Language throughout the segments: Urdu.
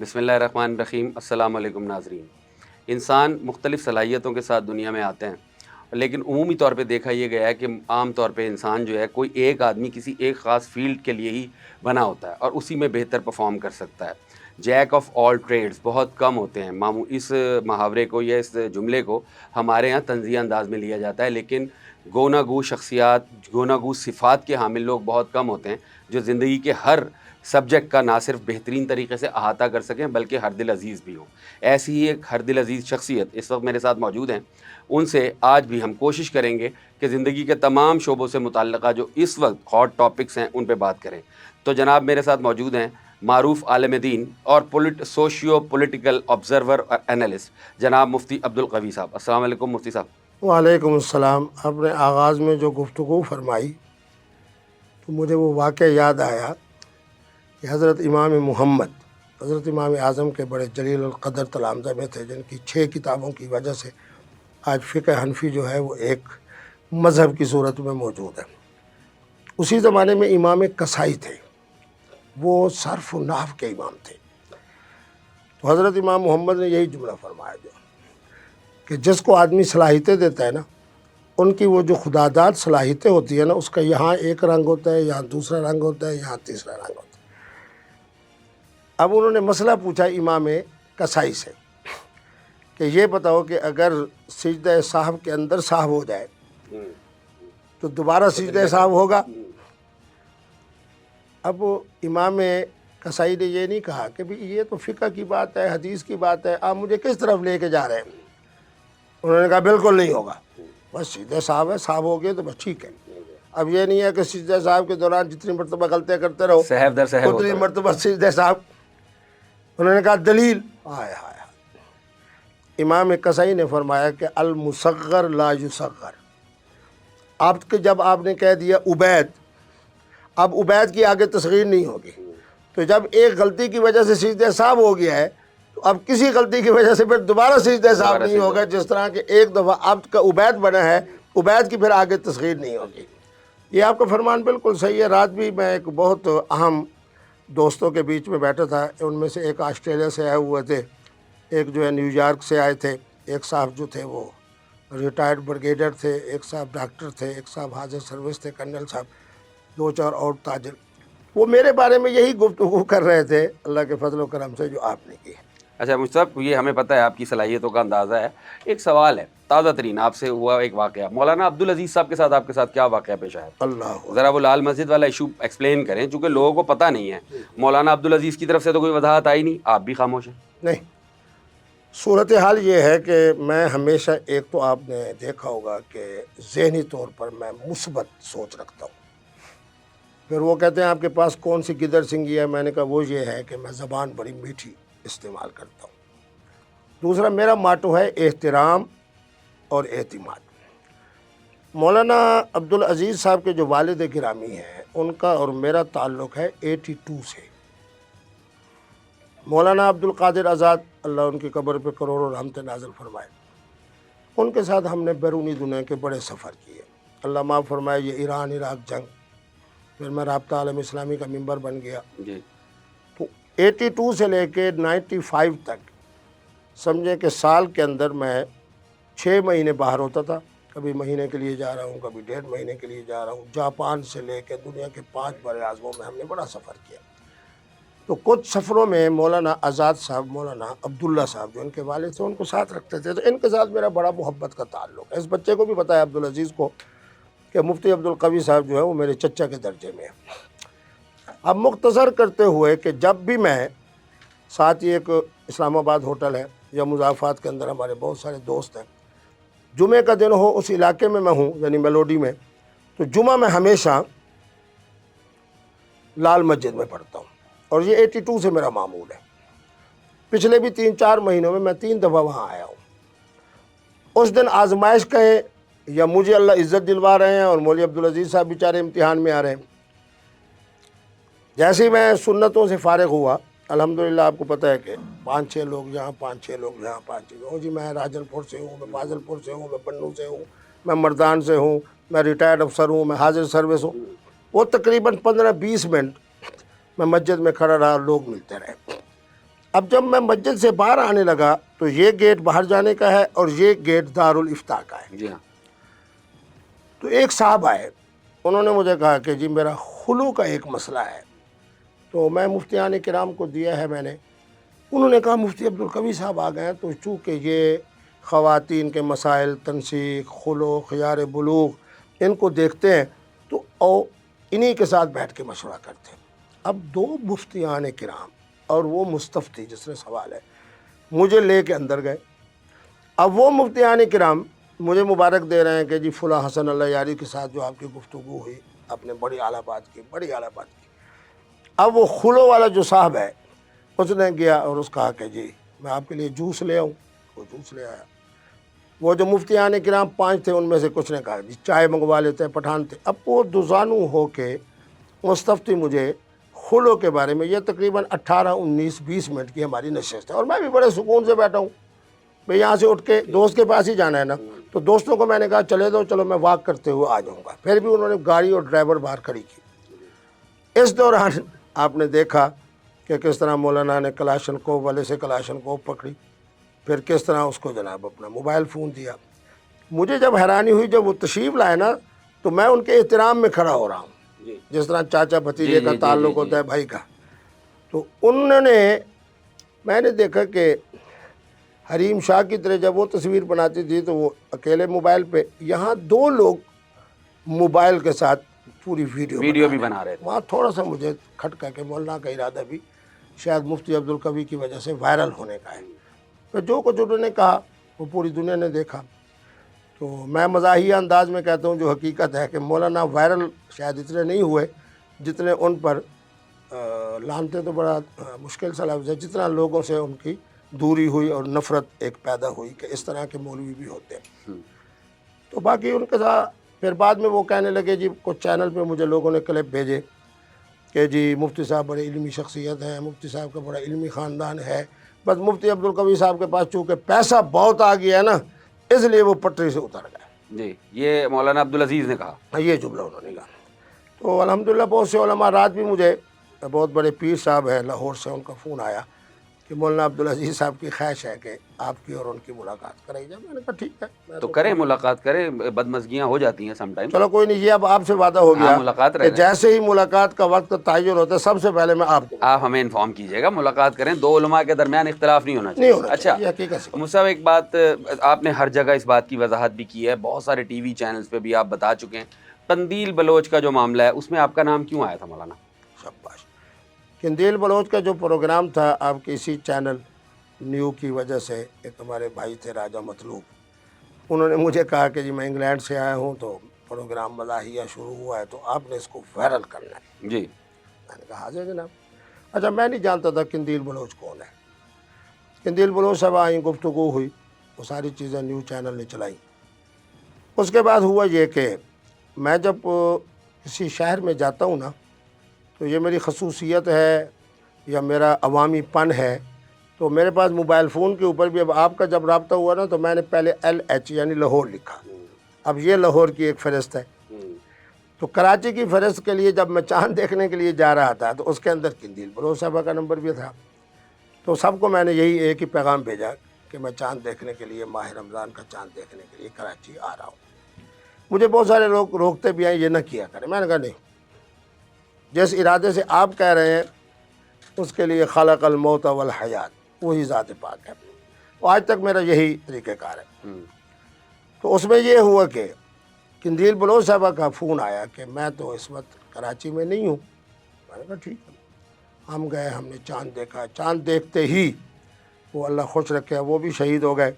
بسم اللہ الرحمن الرحیم۔ السلام علیکم ناظرین۔ انسان مختلف صلاحیتوں کے ساتھ دنیا میں آتے ہیں، لیکن عمومی طور پہ دیکھا یہ گیا ہے کہ عام طور پہ انسان جو ہے کوئی ایک آدمی کسی ایک خاص فیلڈ کے لیے ہی بنا ہوتا ہے اور اسی میں بہتر پرفارم کر سکتا ہے۔ جیک آف آل ٹریڈز بہت کم ہوتے ہیں۔ اس محاورے کو یا اس جملے کو ہمارے ہاں طنزیہ انداز میں لیا جاتا ہے، لیکن گونا گو شخصیات، گونا گو صفات کے حامل لوگ بہت کم ہوتے ہیں جو زندگی کے ہر سبجیکٹ کا نہ صرف بہترین طریقے سے احاطہ کر سکیں بلکہ ہر دل عزیز بھی ہوں۔ ایسی ہی ایک ہر دل عزیز شخصیت اس وقت میرے ساتھ موجود ہیں۔ ان سے آج بھی ہم کوشش کریں گے کہ زندگی کے تمام شعبوں سے متعلقہ جو اس وقت ہاٹ ٹاپکس ہیں ان پہ بات کریں۔ تو جناب میرے ساتھ موجود ہیں معروف عالم دین اور سوشیو پولیٹیکل آبزرور اور انالسٹ جناب مفتی عبدالقوی صاحب۔ السلام علیکم مفتی صاحب۔ وعلیکم السلام۔ آپ نے آغاز میں جو گفتگو فرمائی تو مجھے وہ واقعہ یاد آیا کہ حضرت امام محمد، حضرت امام اعظم کے بڑے جلیل القدر تلامذہ میں تھے، جن کی 6 کتابوں کی وجہ سے آج فقہ حنفی جو ہے وہ ایک مذہب کی صورت میں موجود ہے۔ اسی زمانے میں امام کسائی تھے، وہ صرف و نحو کے امام تھے۔ تو حضرت امام محمد نے یہی جملہ فرمایا جو کہ جس کو آدمی صلاحیتیں دیتا ہے نا، ان کی وہ جو خداداد صلاحیتیں ہوتی ہیں نا، اس کا یہاں ایک رنگ ہوتا ہے، یہاں دوسرا رنگ ہوتا ہے، یہاں تیسرا رنگ ہوتا ہے۔ اب انہوں نے مسئلہ پوچھا امام کسائی سے کہ یہ بتاؤ کہ اگر سجدہ صاحب کے اندر صاحب ہو جائے تو دوبارہ سجدہ صاحب ہوگا؟ اب امام کسائی نے یہ نہیں کہا کہ بھی یہ تو فقہ کی بات ہے، حدیث کی بات ہے، آپ مجھے کس طرف لے کے جا رہے ہیں؟ انہوں نے کہا بالکل نہیں ہوگا، بس سجدہ صاحب ہے، صاحب ہو گئے تو بس ٹھیک ہے۔ اب یہ نہیں ہے کہ سجدہ صاحب کے دوران جتنی مرتبہ غلطیاں کرتے رہو صحب در صحب اتنی ہوتا ہے۔ مرتبہ سجدہ صاحب۔ انہوں نے کہا دلیل؟ آئے ہائے۔ امام کسائی نے فرمایا کہ المصغر لا یصغر۔ آپ کے جب آپ نے کہہ دیا عبید، اب عبید کی آگے تصغیر نہیں ہوگی، تو جب ایک غلطی کی وجہ سے سجدہ صاحب ہو گیا ہے تو اب کسی غلطی کی وجہ سے پھر دوبارہ سجدہ صاحب نہیں ہوگا، جس طرح کہ ایک دفعہ عبد کا عبید بنا ہے، عبید کی پھر آگے تصغیر نہیں ہوگی۔ یہ آپ کا فرمان بالکل صحیح ہے۔ رات بھی میں ایک بہت اہم دوستوں کے بیچ میں بیٹھا تھا، ان میں سے ایک آسٹریلیا سے آئے ہوئے تھے، ایک جو ہے نیو یارک سے آئے تھے، ایک صاحب جو تھے وہ ریٹائرڈ بریگیڈر تھے، ایک صاحب ڈاکٹر تھے، ایک صاحب حاضر سروس تھے، کرنل صاحب، 2-4 اور تاجر۔ وہ میرے بارے میں یہی گفتگو کر رہے تھے اللہ کے فضل و کرم سے جو آپ نے کی۔ اچھا مجھ صاحب، یہ ہمیں پتہ ہے آپ کی صلاحیتوں کا اندازہ ہے۔ ایک سوال ہے تازہ ترین آپ سے ہوا ایک واقعہ، مولانا عبدالعزیز صاحب کے ساتھ آپ کے ساتھ کیا واقعہ پیش آیا؟ اللہ ذرا وہ لال مسجد والا ایشو ایکسپلین کریں، چونکہ لوگوں کو پتہ نہیں ہے۔ مولانا عبدالعزیز کی طرف سے تو کوئی وضاحت آئی نہیں، آپ بھی خاموش ہیں۔ نہیں، صورتحال یہ ہے کہ میں ہمیشہ، ایک تو آپ نے دیکھا ہوگا کہ ذہنی طور پر میں مثبت سوچ رکھتا ہوں۔ پھر وہ کہتے ہیں آپ کے پاس کون سی گدر سنگھی ہے؟ میں نے کہا وہ یہ ہے کہ میں زبان بڑی میٹھی استعمال کرتا ہوں۔ دوسرا میرا ماٹو ہے احترام اور اعتماد۔ مولانا عبدالعزیز صاحب کے جو والد گرامی ہیں، ان کا اور میرا تعلق ہے 82 سے۔ مولانا عبدالقادر آزاد، اللہ ان کی قبر پہ کروڑوں رحمت نازل فرمائے، ان کے ساتھ ہم نے بیرونی دنیا کے بڑے سفر کیے۔ اللہ معاف فرمائے، یہ ایران عراق جنگ، پھر میں رابطہ عالم اسلامی کا ممبر بن گیا۔ جی۔ تو 82 سے لے کے 95 تک سمجھیں کہ سال کے اندر میں 6 مہینے باہر ہوتا تھا، کبھی مہینے کے لیے جا رہا ہوں، کبھی 1.5 مہینے کے لیے جا رہا ہوں۔ جاپان سے لے کے دنیا کے 5 بر اعظموں میں ہم نے بڑا سفر کیا۔ تو کچھ سفروں میں مولانا آزاد صاحب، مولانا عبداللہ صاحب جو ان کے والد تھے، ان کو ساتھ رکھتے تھے، تو ان کے ساتھ میرا بڑا محبت کا تعلق ہے۔ اس بچے کو بھی پتہ ہے، عبدالعزیز کو، کہ مفتی عبدالقوی صاحب جو ہے وہ میرے چچا کے درجے میں ہیں۔ اب مختصر کرتے ہوئے کہ جب بھی میں، ساتھ ہی ایک اسلام آباد ہوٹل ہے یا مضافات کے اندر ہمارے بہت سارے دوست ہیں، جمعہ کا دن ہو اس علاقے میں ہوں، یعنی میلوڈی میں، تو جمعہ میں ہمیشہ لال مسجد میں پڑھتا ہوں، اور یہ 82 سے میرا معمول ہے۔ پچھلے بھی 3-4 مہینوں میں 3 دفعہ وہاں آیا ہوں۔ اس دن آزمائش کہیں یا مجھے اللہ عزت دلوا رہے ہیں اور مولوی عبدالعزیز صاحب بیچارے امتحان میں آ رہے ہیں۔ جیسے ہی میں سنتوں سے فارغ ہوا، الحمدللہ آپ کو پتہ ہے کہ 5-6 لوگ یہاں، 5-6 لوگ یہاں، 5-6 لوگ، جی میں راجن پور سے ہوں، میں فاضل پور سے ہوں، میں پنو سے ہوں، میں مردان سے ہوں، میں ریٹائرڈ افسر ہوں، میں حاضر سروس ہوں۔ وہ تقریباً 15-20 منٹ میں مسجد میں کھڑا رہا، لوگ ملتے رہے۔ اب جب میں مسجد سے باہر آنے لگا تو یہ گیٹ باہر جانے کا ہے اور یہ گیٹ دارالفتاء کا ہے. جی ہاں. تو ایک صاحب آئے, انہوں نے مجھے کہا کہ جی میرا خلو کا ایک مسئلہ ہے. تو میں مفتیان کرام کو دیا ہے میں نے. انہوں نے کہا مفتی عبدالقوی صاحب آ گئے ہیں, تو چونکہ یہ خواتین کے مسائل, تنسیق, خلو, خیار بلوغ, ان کو دیکھتے ہیں تو انہی کے ساتھ بیٹھ کے مشورہ کرتے ہیں. اب دو مفتیان کرام اور وہ مستفتی جس نے سوال ہے مجھے لے کے اندر گئے. اب وہ مفتیان کرام مجھے مبارک دے رہے ہیں کہ جی فلاں حسن اللہ یاری کے ساتھ جو آپ کی گفتگو ہوئی, آپ نے بڑی اعلیٰ بات کی, بڑی اعلیٰ بات کی. اب وہ خلو والا جو صاحب ہے اس نے گیا اور اس کہا کہ جی میں آپ کے لیے جوس لے آؤں. وہ جوس لے آیا. وہ جو مفتیان کرام 5 تھے ان میں سے کچھ نے کہا جی چائے منگوا لیتے ہیں, پٹھان تھے. اب وہ دوزانو ہو کے مستفتی مجھے خلو کے بارے میں, یہ تقریباً 18, 19, 20 منٹ کی ہماری نشست ہے اور میں بھی بڑے سکون سے بیٹھا ہوں. بھئی یہاں سے اٹھ کے دوست کے پاس ہی جانا ہے نا, تو دوستوں کو میں نے کہا چلے دو, چلو میں واک کرتے ہوئے آ جاؤں گا. پھر بھی انہوں نے گاڑی اور ڈرائیور باہر کھڑی کی. اس دوران آپ نے دیکھا کہ کس طرح مولانا نے کلاشنکوف والے سے کلاشنکوف پکڑی, پھر کس طرح اس کو جناب اپنا موبائل فون دیا. مجھے جب حیرانی ہوئی جب وہ تشریف لائے نا تو میں ان کے احترام میں کھڑا ہو رہا ہوں, جس طرح چاچا بھتیجے کا تعلق ہوتا ہے بھائی کا. تو انہوں نے, میں نے دیکھا کہ حریم شاہ کی طرح جب وہ تصویر بناتی تھی تو وہ اکیلے موبائل پہ, یہاں 2 لوگ موبائل کے ساتھ پوری ویڈیو بھی بنا رہے تھے. وہاں تھوڑا سا مجھے کھٹکا کہ مولانا کا ارادہ بھی شاید مفتی عبدالقوی کی وجہ سے وائرل ہونے کا ہے. پھر جو کچھ انہوں نے کہا وہ پوری دنیا نے دیکھا. تو میں مزاحیہ انداز میں کہتا ہوں جو حقیقت ہے کہ مولانا وائرل شاید اتنے نہیں ہوئے جتنے ان پر لانتے تو بڑا مشکل سا لفظ ہے, جتنا لوگوں سے ان کی دوری ہوئی اور نفرت ایک پیدا ہوئی کہ اس طرح کے مولوی بھی ہوتے ہیں. تو باقی ان کے ساتھ پھر بعد میں وہ کہنے لگے جی کچھ چینل پہ مجھے لوگوں نے کلپ بھیجے کہ جی مفتی صاحب بڑے علمی شخصیت ہیں, مفتی صاحب کا بڑا علمی خاندان ہے, بس مفتی عبدالقوی صاحب کے پاس چونکہ پیسہ بہت آ گیا ہے نا اس لیے وہ پٹری سے اتر گئے. جی, یہ مولانا عبدالعزیز نے کہا, یہ جملہ انہوں نے کہا. تو الحمدللہ بہت سے علماء, رات بھی مجھے بہت بڑے پیر صاحب ہیں لاہور سے, ان کا فون آیا کہ مولانا عبدالعزیز صاحب کی خواہش ہے کہ آپ کی اور ان کی ملاقات کرائی جائے. میں نے کہا ٹھیک ہے, تو کریں ملاقات کریں, بدمزگیاں ہو جاتی ہیں سم ٹائم. چلو کوئی نہیں, یہ اب آپ سے وعدہ ہو گیا ملاقات کہ جیسے ہی ملاقات کا وقت تعین ہوتا ہے سب سے پہلے میں آپ ہمیں انفارم کیجیے گا, ملاقات کریں. 2 علماء کے درمیان اختلاف نہیں ہونا چاہیے. اچھا مفتی صاحب, ایک بات آپ نے ہر جگہ اس بات کی وضاحت بھی کی ہے, بہت سارے ٹی وی چینلز پہ بھی آپ بتا چکے ہیں, قندیل بلوچ کا جو معاملہ ہے اس میں آپ کا نام کیوں آیا تھا مولانا؟ شاباش. قندیل بلوچ کا جو پروگرام تھا آپ کے اسی چینل نیو کی وجہ سے, ایک ہمارے بھائی تھے راجہ مطلوب, انہوں نے مجھے کہا کہ جی میں انگلینڈ سے آیا ہوں تو پروگرام مزاحیہ شروع ہوا ہے تو آپ نے اس کو وائرل کرنا ہے. جی. میں نے کہا حاضر جناب. اچھا میں نہیں جانتا تھا قندیل بلوچ کون ہے. قندیل بلوچ صاحب آئیں, گفتگو ہوئی, وہ ساری چیزیں نیو چینل نے چلائیں. اس کے بعد ہوا یہ کہ میں جب کسی شہر میں جاتا ہوں نا تو یہ میری خصوصیت ہے یا میرا عوامی پن ہے, تو میرے پاس موبائل فون کے اوپر بھی اب آپ کا جب رابطہ ہوا نا تو میں نے پہلے LH یعنی لاہور لکھا. اب یہ لاہور کی ایک فہرست ہے. تو کراچی کی فہرست کے لیے جب میں چاند دیکھنے کے لیے جا رہا تھا تو اس کے اندر قندیل بلوچ صاحبہ کا نمبر بھی تھا. تو سب کو میں نے یہی ایک ہی پیغام بھیجا کہ میں چاند دیکھنے کے لیے, ماہ رمضان کا چاند دیکھنے کے لیے کراچی آ رہا ہوں. مجھے بہت سارے لوگ روکتے بھی ہیں یہ نہ کیا کریں. میں نے کہا نہیں, جس ارادے سے آپ کہہ رہے ہیں اس کے لیے خلق الموت والحیات, وہی ذات پاک ہے. آج تک میرا یہی طریقہ کار ہے. تو اس میں یہ ہوا کہ قندیل بلوچ صاحبہ کا فون آیا کہ میں تو اس وقت کراچی میں نہیں ہوں. میں نے کہا ٹھیک ہے. ہم گئے, ہم نے چاند دیکھا. چاند دیکھتے ہی وہ اللہ خوش رکھے وہ بھی شہید ہو گئے,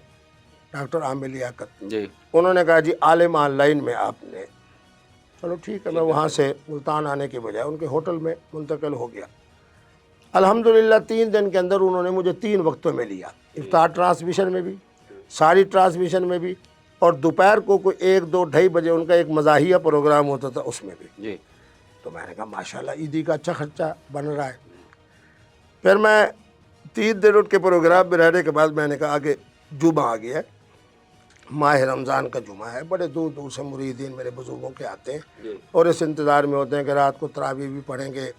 ڈاکٹر عامر لیاقت. جی. انہوں نے کہا جی عالم آن لائن میں آپ نے, چلو ٹھیک ہے. میں وہاں سے ملتان آنے کے بجائے ان کے ہوٹل میں منتقل ہو گیا. الحمدللہ 3 دن کے اندر انہوں نے مجھے 3 وقتوں میں لیا, افطار ٹرانسمیشن میں بھی, ساری ٹرانسمیشن میں بھی, اور دوپہر کو کوئی 1, 2, 2:30 بجے ان کا ایک مزاحیہ پروگرام ہوتا تھا اس میں بھی. جی. تو میں نے کہا ماشاءاللہ عیدی کا اچھا خرچہ بن رہا ہے. پھر میں 3 دن اٹھ کے پروگرام میں رہنے کے بعد میں نے کہا کہ جمعہ آ گیا ہے, ماہ رمضان کا جمعہ ہے, بڑے دور دور سے مریدین میرے بزرگوں کے آتے ہیں اور اس انتظار میں ہوتے ہیں کہ رات کو تراویح بھی پڑھیں گے,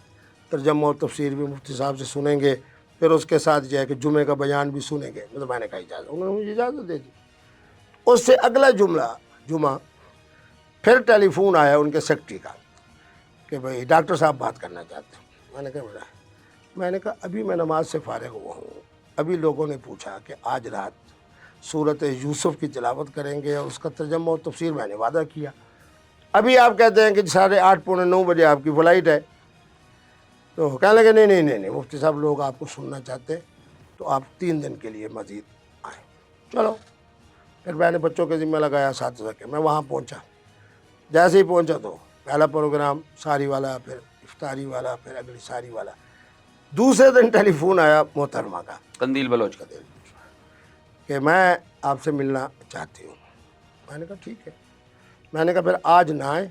ترجمہ و تفسیر بھی مفتی صاحب سے سنیں گے, پھر اس کے ساتھ جو ہے کہ جمعے کا بیان بھی سنیں گے. تو میں نے کہا اجازت. انہوں نے مجھے اجازت دے دی. اس سے اگلا جمعہ پھر ٹیلی فون آیا ان کے سیکرٹری کا کہ بھائی ڈاکٹر صاحب بات کرنا چاہتے ہیں. میں نے کہا ابھی میں نماز سے فارغ ہوا ہوں. ابھی لوگوں نے پوچھا کہ آج رات سورۃ یوسف کی تلاوت کریں گے اور اس کا ترجمہ اور تفسیر. میں نے وعدہ کیا. ابھی آپ کہتے ہیں کہ 8:30 پونے 9 بجے آپ کی فلائٹ ہے. تو کہنے لگے نہیں مفتی صاحب لوگ آپ کو سننا چاہتے ہیں تو آپ 3 دن کے لیے مزید آئیں. چلو پھر میں نے بچوں کے ذمہ لگایا اساتذہ کے. میں وہاں پہنچا. جیسے ہی پہنچا تو پہلا پروگرام ساری والا, پھر افطاری والا, پھر اگلی ساری والا. دوسرے دن ٹیلی فون آیا محترمہ کا, قندیل بلوچ کا کہ میں آپ سے ملنا چاہتی ہوں. میں نے کہا ٹھیک ہے. میں نے کہا پھر آج نہ آئیں,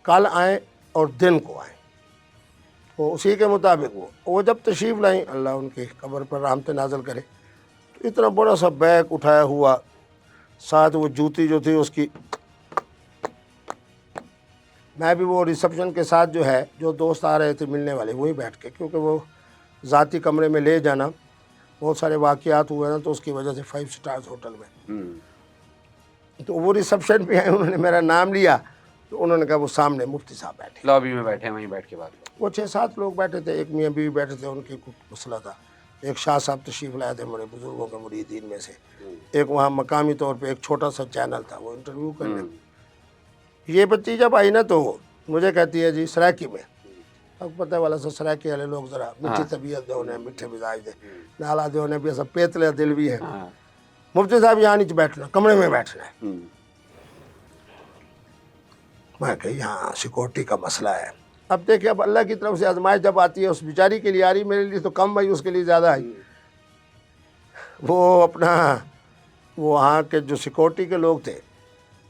کل آئیں اور دن کو آئیں. وہ اسی کے مطابق وہ جب تشریف لائیں, اللہ ان کی قبر پر رحمت نازل کرے, تو اتنا بڑا سا بیگ اٹھایا ہوا, ساتھ وہ جوتی جو تھی اس کی. میں بھی وہ ریسپشن کے ساتھ جو ہے جو دوست آ رہے تھے ملنے والے وہیں بیٹھ کے, کیونکہ وہ ذاتی کمرے میں لے جانا بہت سارے واقعات ہوئے نا, تو اس کی وجہ سے 5 سٹارز ہوٹل میں. تو وہ ریسپشن پہ آئے, انہوں نے میرا نام لیا تو انہوں نے کہا وہ سامنے مفتی صاحب بیٹھے, لابی میں بیٹھے, وہیں بیٹھ کے بات کرو. وہ 6-7 لوگ بیٹھے تھے. ایک میاں بیوی بیٹھے تھے, ان کی کچھ مسئلہ تھا. ایک شاہ صاحب تشریف لائے تھے بڑے بزرگوں کے مریدین میں سے. ایک وہاں مقامی طور پہ ایک چھوٹا سا چینل تھا, وہ انٹرویو کرنے. یہ بچی جب آئی نا تو مجھے کہتی ہے جی سرائکی میں. اب پتہ والا سا سرائکی والے لوگ ذرا میٹھی طبیعت دے, انہیں میٹھے مزاج دے, نالا دے, انہیں بھی ایسا پیتلے دل بھی ہے. مفتی صاحب یہاں نیچے بیٹھنا, کمرے میں بیٹھنا ہے. میں کہ یہاں سیکورٹی کا مسئلہ ہے. اب دیکھیں, اب اللہ کی طرف سے آزمائش جب آتی ہے اس بیچاری کے لیے آ رہی, میرے لیے تو کم آئی, اس کے لیے زیادہ آئی. وہ اپنا وہاں کے جو سیکورٹی کے لوگ تھے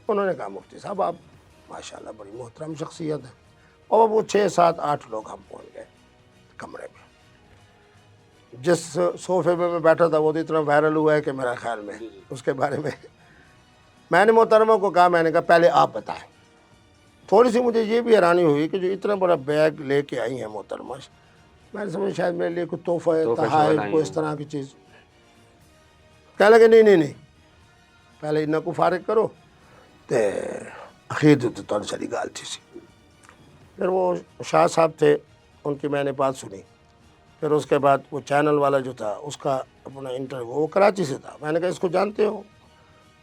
انہوں نے کہا مفتی صاحب آپ ماشاءاللہ بڑی محترم شخصیت ہے. اور وہ 6-7-8 لوگ ہم پہنچ گئے کمرے میں. جس صوفے میں بیٹھا تھا وہ تو اتنا وائرل ہوا ہے کہ میرا خیال میں اس کے بارے میں نے محترمہ کو کہا, میں نے کہا پہلے آپ بتائیں. تھوڑی سی مجھے یہ بھی حیرانی ہوئی کہ جو اتنا بڑا بیگ لے کے آئی ہیں محترمہ, میں نے سمجھا شاید میرے لیے کوئی تحفہ ہے, تحائف, کوئی اس طرح کی چیز. کہنے لگے نہیں پہلے انہاں کو فارغ کرو تو اخیر تو تھوڑی ساری گال تھی سی. پھر وہ شاہ صاحب تھے, ان کی میں نے بات سنی. پھر اس کے بعد وہ چینل والا جو تھا اس کا اپنا انٹرویو, وہ کراچی سے تھا. میں نے کہا اس کو جانتے ہو؟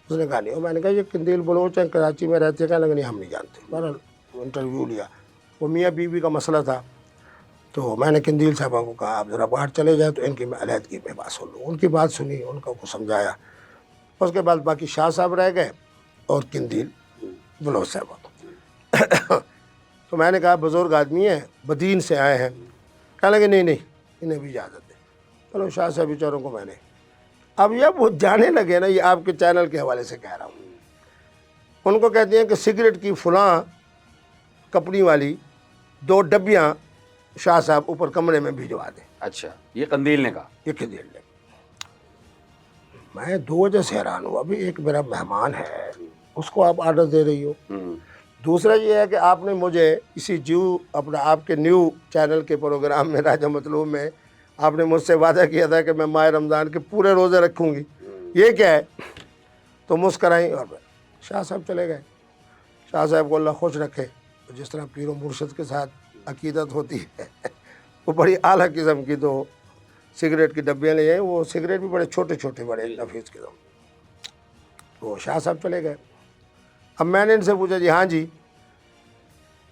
اس نے کہا نہیں. میں نے کہا یہ قندیل بلوچ ہیں, کراچی میں رہتے ہیں. کہنے لگے نہیں ہم نہیں جانتے. بہرحال انٹرویو لیا. وہ میاں بیوی کا مسئلہ تھا, تو میں نے قندیل صاحبہ کو کہا آپ ذرا باہر چلے جائیں تو ان کی میں علیحدگی میں بات سن لوں. ان کی بات سنی, ان کو سمجھایا. اس کے بعد باقی شاہ صاحب رہ گئے اور قندیل بلوچ صاحبہ. تو میں نے کہا بزرگ آدمی ہیں, بدین سے آئے ہیں. کہنے لگے نہیں انہیں بھی اجازت دے. چلو شاہ صاحب بیچاروں کو میں نے, اب یہ وہ جانے لگے نا, یہ آپ کے چینل کے حوالے سے کہہ رہا ہوں. ان کو کہتے ہیں کہ سگریٹ کی فلاں کمپنی والی 2 ڈبیاں شاہ صاحب اوپر کمرے میں بھجوا دیں. اچھا, یہ قندیل نے کہا. یہ قندیل نے. میں 2 وجہ سے حیران ہوا. ابھی ایک میرا مہمان ہے, اس کو آپ آرڈر دے رہی ہو. دوسرا یہ ہے کہ آپ نے مجھے اسی اپنا آپ کے نیو چینل کے پروگرام میں راجہ مطلوب میں آپ نے مجھ سے وعدہ کیا تھا کہ میں ماہ رمضان کے پورے روزے رکھوں گی. یہ کیا ہے؟ تو مسکرائیں اور شاہ صاحب چلے گئے. شاہ صاحب کو اللہ خوش رکھے. جس طرح پیر و مرشد کے ساتھ عقیدت ہوتی ہے وہ بڑی اعلیٰ قسم کی. تو سگریٹ کی ڈبیاں لے آئے. وہ سگریٹ بھی بڑے چھوٹے بڑے نفیس قسم. وہ شاہ صاحب چلے گئے. اب میں نے ان سے پوچھا جی ہاں جی.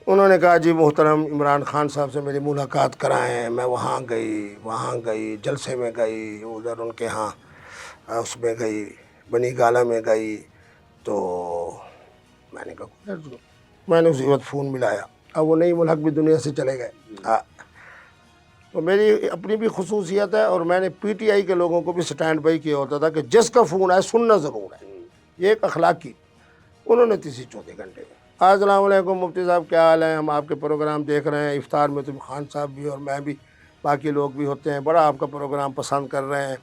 انہوں نے کہا جی محترم عمران خان صاحب سے میری ملاقات کرائیں. میں وہاں گئی جلسے میں گئی, ادھر ان کے ہاں اس میں گئی, بنی گالہ میں گئی. تو میں نے کہا میں نے اسی وقت فون ملایا. اب وہ نئی ملک بھی دنیا سے چلے گئے. تو میری اپنی بھی خصوصیت ہے, اور میں نے پی ٹی آئی کے لوگوں کو بھی سٹینڈ بائی کیا ہوتا تھا کہ جس کا فون آئے سننا ضرور ہے. یہ ایک اخلاقی. انہوں نے 34 گھنٹے میں السلام علیکم مفتی صاحب کیا حال ہے, ہم آپ کے پروگرام دیکھ رہے ہیں. افطار میں تو خان صاحب بھی اور میں بھی, باقی لوگ بھی ہوتے ہیں, بڑا آپ کا پروگرام پسند کر رہے ہیں.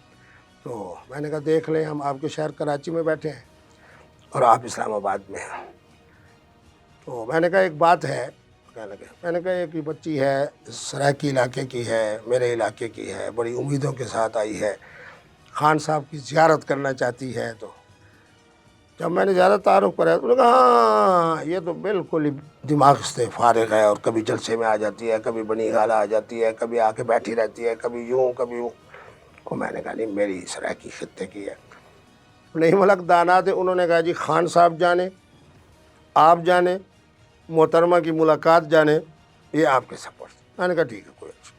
تو میں نے کہا دیکھ لیں, ہم آپ کے شہر کراچی میں بیٹھے ہیں اور آپ اسلام آباد میں ہیں. تو میں نے کہا ایک بات ہے, کہنے لگے. میں نے کہا ایک بچی ہے سرائکی علاقے کی ہے, میرے علاقے کی ہے, بڑی امیدوں کے ساتھ آئی ہے, خان صاحب کی زیارت کرنا چاہتی ہے. تو جب میں نے زیادہ تعارف کرایا تو انہوں نے کہا ہاں یہ تو بالکل ہی دماغ سے فارغ ہے, اور کبھی جلسے میں آ جاتی ہے, کبھی بنی غالہ آ جاتی ہے, کبھی آ کے بیٹھی رہتی ہے, کبھی یوں کبھی یوں. اور میں نے کہا نہیں میری سرائکی خطے کی ہے. نہیں ملک دانا تھے, انہوں نے کہا جی خان صاحب جانے, آپ جانے, محترمہ کی ملاقات جانے, یہ آپ کے سپورٹ. میں نے کہا ٹھیک ہے کوئی اچھا.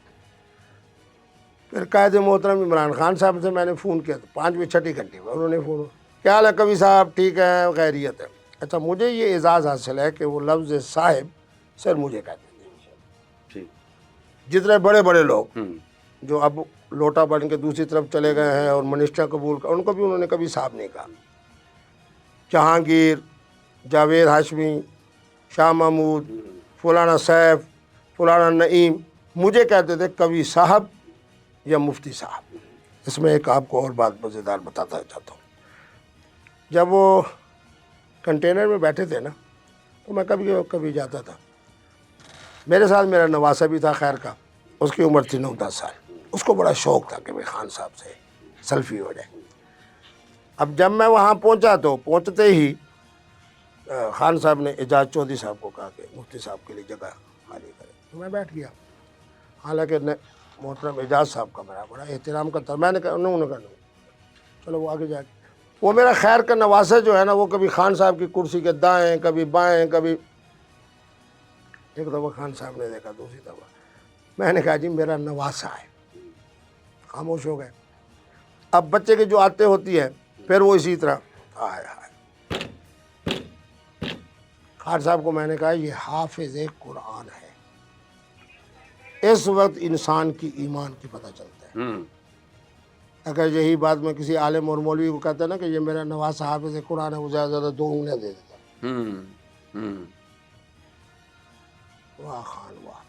پھر قائد محترم عمران خان صاحب سے میں نے فون کیا تو 5ویں 6 گھنٹے میں انہوں نے فون, کیا حال ہے کبھی صاحب, ٹھیک ہے, خیریت ہے. اچھا مجھے یہ اعزاز حاصل ہے کہ وہ لفظ صاحب سر مجھے کہتے ہیں. جتنے بڑے بڑے لوگ جو اب لوٹا بن کے دوسری طرف چلے گئے ہیں اور منسٹر قبول کر, ان کو بھی انہوں نے کبھی صاحب نہیں کہا. جہانگیر, جاوید ہاشمی, شاہ محمود, فلانا سیف, فلانا نعیم, مجھے کہتے تھے کبھی صاحب یا مفتی صاحب. اس میں ایک آپ کو اور بات مزیدار بتاتا چاہتا ہوں. جب وہ کنٹینر میں بیٹھے تھے نا تو میں کبھی کبھی جاتا تھا. میرے ساتھ میرا نواسہ بھی تھا خیر کا, اس کی عمر تھی 9-10 سال. اس کو بڑا شوق تھا کہ میں خان صاحب سے سیلفی ہو جائے. اب جب میں وہاں پہنچا تو پہنچتے ہی خان صاحب نے اعجاز چودھری صاحب کو کہا کہ مفتی صاحب کے لیے جگہ خالی کرے. تو میں بیٹھ گیا. حالانکہ محترم اعجاز صاحب کا میرا بڑا احترام کرتا. میں نے کہا انہوں نے کہا چلو وہ آگے جا کے, وہ میرا خیر کا نواسہ جو ہے نا, وہ کبھی خان صاحب کی کرسی کے دائیں, کبھی بائیں, کبھی. ایک دفعہ خان صاحب نے دیکھا, دوسری دفعہ میں نے کہا جی میرا نواسہ ہے. خاموش ہو گئے. اب بچے کی جو عادتیں ہوتی ہے پھر وہ اسی طرح ہائے ہائے. خان صاحب کو میں نے کہا یہ حافظ قرآن ہے. اس وقت انسان کی ایمان کی پتہ چلتا ہے. اگر یہی بات میں کسی عالم اور مولوی کو کہتا نا کہ یہ میرا نواسہ حافظ قرآن ہے, وہ زیادہ زیادہ 2 انگلیاں دے دیتا. واہ خان واہ.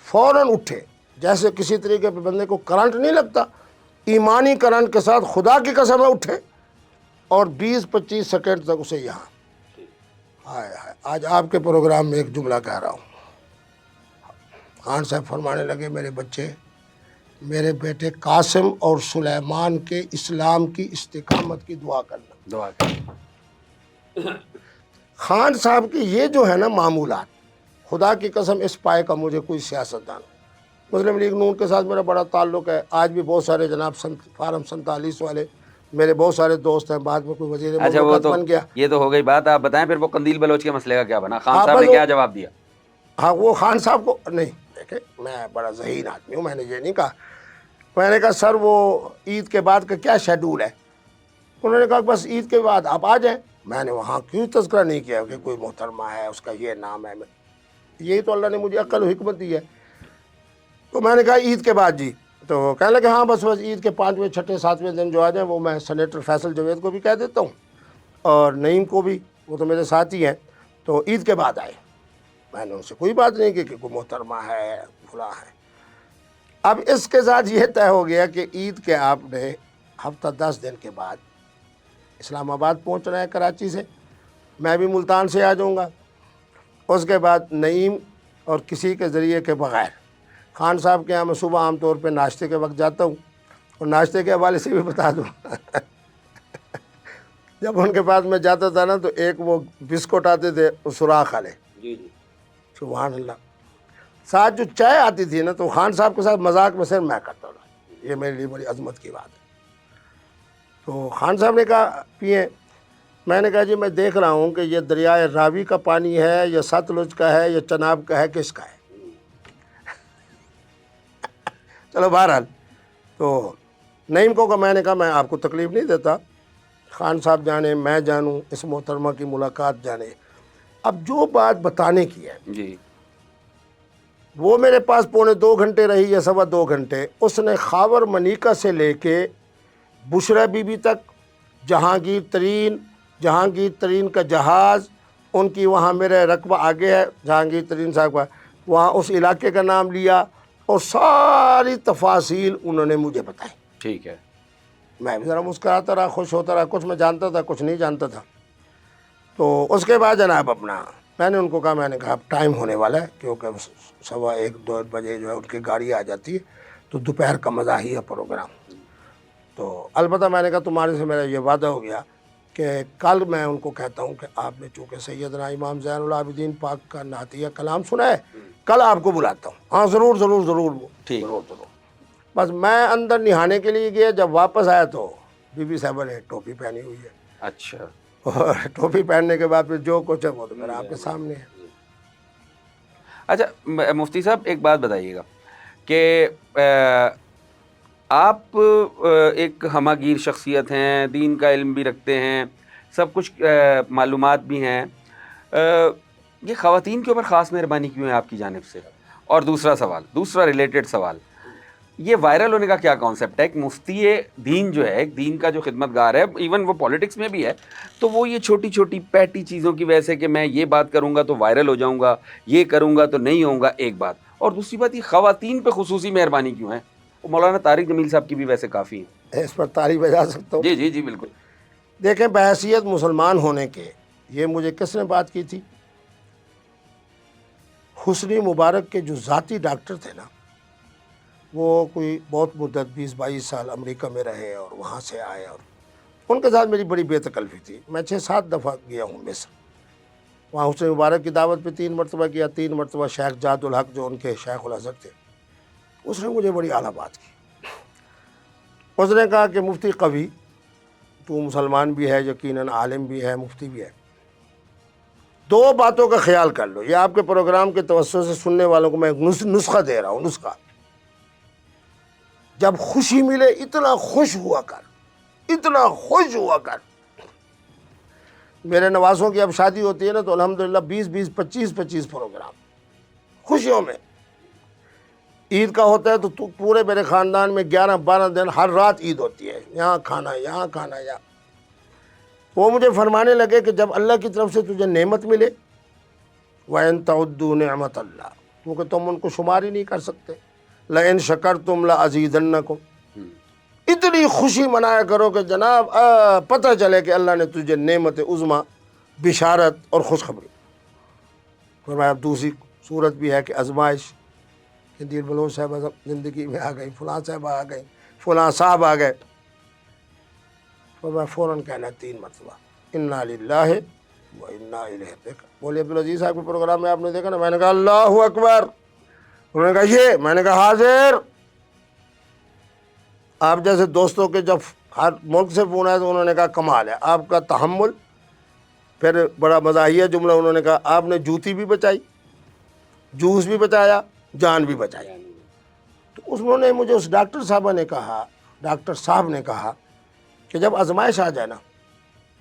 فوراً اٹھے جیسے کسی طریقے پہ بندے کو کرنٹ نہیں لگتا, ایمانی کرنٹ کے ساتھ خدا کی قسم ہے اٹھے, اور 20-25 سیکنڈ تک اسے یہاں. ہائے ہائے. آج آپ کے پروگرام میں ایک جملہ کہہ رہا ہوں. خان صاحب فرمانے لگے میرے بچے, میرے بیٹے قاسم اور سلیمان کے اسلام کی استقامت کی دعا کرنا. خان صاحب کی یہ جو ہے نا معمولات, خدا کی قسم اس پائے کا مجھے کوئی سیاستدان, مسلم لیگ نون کے ساتھ میرا بڑا تعلق ہے. آج بھی بہت سارے جناب فارم 47 والے میرے بہت سارے دوست ہیں. بعد میں کوئی وزیر مملکت بن گیا. یہ تو ہو گئی بات. آپ بتائیں پھر وہ قندیل بلوچ کے مسئلے کا کیا بنا, خان صاحب بس نے کیا جواب دیا؟ ہاں وہ خان صاحب کو نہیں دیکھے, میں بڑا ذہین آدمی ہوں, میں نے یہ نہیں کہا. میں نے کہا سر وہ عید کے بعد کا کیا شیڈول ہے؟ انہوں نے کہا بس عید کے بعد آپ آ جائیں. میں نے وہاں کیوں تذکرہ نہیں کیا کہ کوئی محترمہ ہے, اس کا یہ نام ہے. یہی تو اللہ نے مجھے عقل و حکمت دی ہے. تو میں نے کہا عید کے بعد جی. تو کہنے لگے ہاں بس عید کے 5ویں 6 7ویں دن جو آ جائیں, وہ میں سینیٹر فیصل جوید کو بھی کہہ دیتا ہوں اور نعیم کو بھی, وہ تو میرے ساتھی ہیں, تو عید کے بعد آئے. میں نے ان سے کوئی بات نہیں کی کہ کوئی محترمہ ہے فلاں ہے. اب اس کے ساتھ یہ طے ہو گیا کہ عید کے آپ نے ہفتہ 10 دن کے بعد اسلام آباد پہنچنا ہے کراچی سے, میں بھی ملتان سے آ جاؤں گا. اس کے بعد نعیم اور کسی کے ذریعے کے بغیر خان صاحب کے یہاں میں صبح عام طور پہ ناشتے کے وقت جاتا ہوں, اور ناشتے کے حوالے سے بھی بتا دوں جب ان کے پاس میں جاتا تھا نا تو ایک وہ بسکٹ آتے تھے وہ سوراخ والے, سبحان اللہ. ساتھ جو چائے آتی تھی نا تو خان صاحب کے ساتھ مذاق میں صرف میں کرتا تھا. یہ میرے لیے بڑی عظمت کی بات ہے. تو خان صاحب نے کہا پئیں. میں نے کہا جی میں دیکھ رہا ہوں کہ یہ دریائے راوی کا پانی ہے یا ستلج کا ہے یا چناب کا ہے, کس کا ہے؟ چلو بہرحال تو نعیم کو میں نے کہا میں آپ کو تکلیف نہیں دیتا, خان صاحب جانے, میں جانوں, اس محترمہ کی ملاقات جانے. اب جو بات بتانے کی ہے جی وہ میرے پاس 2.25 گھنٹے رہی یا 2.25 گھنٹے. اس نے خاور منیکا سے لے کے بشرا بی بی تک, جہانگیر ترین کا جہاز, ان کی وہاں میرے رقبہ آگے ہے جہانگیر ترین صاحب کا, وہاں اس علاقے کا نام لیا اور ساری تفاصیل انہوں نے مجھے بتائی. ٹھیک ہے. میں بھی ذرا مسکراتا رہا, خوش ہوتا رہا, کچھ میں جانتا تھا کچھ نہیں جانتا تھا. تو اس کے بعد جناب اپنا میں نے ان کو کہا، میں نے کہا اب ٹائم ہونے والا ہے، کیونکہ 1:15 بجے جو ہے ان کی گاڑی آ جاتی ہے، تو دوپہر کا مزہ ہی ہے پروگرام۔ تو البتہ میں نے کہا تمہارے سے میرا یہ وعدہ ہو گیا کہ کل میں ان کو کہتا ہوں کہ آپ نے چونکہ سیدنا امام زین العابدین پاک کا نعتیہ کلام سنا ہے، کل آپ کو بلاتا ہوں۔ ہاں ضرور ضرور ضرور ٹھیک۔ ضرور ضرور۔ بس میں اندر نہانے کے لیے گیا، جب واپس آیا تو بی بی صاحبہ نے ٹوپی پہنی ہوئی ہے، اچھا، اور ٹوپی پہننے کے بعد پھر جو کچھ ہے وہ تو میرا آپ کے سامنے ہے۔ اچھا مفتی صاحب ایک بات بتائیے گا کہ آپ ایک ہمہ گیر شخصیت ہیں، دین کا علم بھی رکھتے ہیں، سب کچھ معلومات بھی ہیں، یہ خواتین کے اوپر خاص مہربانی کیوں ہے آپ کی جانب سے؟ اور دوسرا ریلیٹڈ سوال، یہ وائرل ہونے کا کیا کانسیپٹ ہے؟ ایک مفتی دین جو ہے، ایک دین کا جو خدمت گار ہے، ایون وہ پالیٹکس میں بھی ہے، تو وہ یہ چھوٹی چھوٹی پیٹی چیزوں کی وجہ سے کہ میں یہ بات کروں گا تو وائرل ہو جاؤں گا، یہ کروں گا تو نہیں ہوں گا، ایک بات، اور دوسری بات یہ خواتین پہ خصوصی مہربانی کیوں ہے؟ وہ مولانا طارق جمیل صاحب کی بھی ویسے کافی ہیں۔ اس پر تاریخ بجا سکتا ہوں؟ جی جی جی بالکل۔ دیکھیں، بحیثیت مسلمان ہونے کے یہ مجھے کس نے بات کی تھی؟ حسنی مبارک کے جو ذاتی ڈاکٹر تھے نا، وہ کوئی بہت مدت 20-22 سال امریکہ میں رہے اور وہاں سے آئے، اور ان کے ساتھ میری بڑی بے تکلفی تھی۔ میں 6-7 دفعہ گیا ہوں مصر، وہاں حسنی مبارک کی دعوت پہ 3 مرتبہ کیا، 3 مرتبہ شیخ جاد الحق جو ان کے شیخ الازہر تھے، اس نے مجھے بڑی اعلیٰ بات کی۔ اس نے کہا کہ مفتی قوی، تو مسلمان بھی ہے، یقیناً عالم بھی ہے، مفتی بھی ہے، 2 باتوں کا خیال کر لو، یہ آپ کے پروگرام کے توسط سے سننے والوں کو میں ایک نسخہ دے رہا ہوں، نسخہ۔ جب خوشی ملے اتنا خوش ہوا کر، اتنا خوش ہوا کر۔ میرے نوازوں کی اب شادی ہوتی ہے نا تو الحمدللہ 20-20 25-25 پروگرام خوشیوں میں۔ عید کا ہوتا ہے تو پورے میرے خاندان میں 11-12 دن ہر رات عید ہوتی ہے، یہاں کھانا یہاں کھانا یہاں۔ وہ مجھے فرمانے لگے کہ جب اللہ کی طرف سے تجھے نعمت ملے، وَإِن تَعُدُّوا نِعْمَتَ اللَّهِ، کیونکہ تم ان کو شمار ہی نہیں کر سکتے، لَإِن شَكَرْتُمْ لَأَزِيدَنَّكُمْ، اتنی خوشی منایا کرو کہ جناب پتہ چلے کہ اللہ نے تجھے نعمت عظمیٰ، بشارت اور خوشخبری۔ فرمایا اب دوسری صورت بھی ہے کہ آزمائش، قندیل بلوچ صاحبہ زندگی میں آ گئی، فلاں صاحبہ آ گئی، فلاں صاحب آ گئے، فرمایا فوراً کہنا 3 مرتبہ اِنَّا لِلَّهِ وَإِنَّا إِلَيْهِ۔ دیکھا مولوی عبدالعزیز صاحب کے پروگرام میں آپ نے دیکھا نا، میں نے کہا اللہ اکبر، انہوں نے کہا یہ، میں نے کہا حاضر۔ آپ جیسے دوستوں کے جب ہر ملک سے فون آیا تو انہوں نے کہا کمال ہے آپ کا تحمل۔ پھر بڑا مزاحیہ جملہ انہوں نے کہا، آپ نے جوتی بھی بچائی، جوس بھی بچایا، جان بھی بچائی۔ تو انہوں نے مجھے اس ڈاکٹر صاحب نے کہا کہ جب آزمائش آ جائے نا،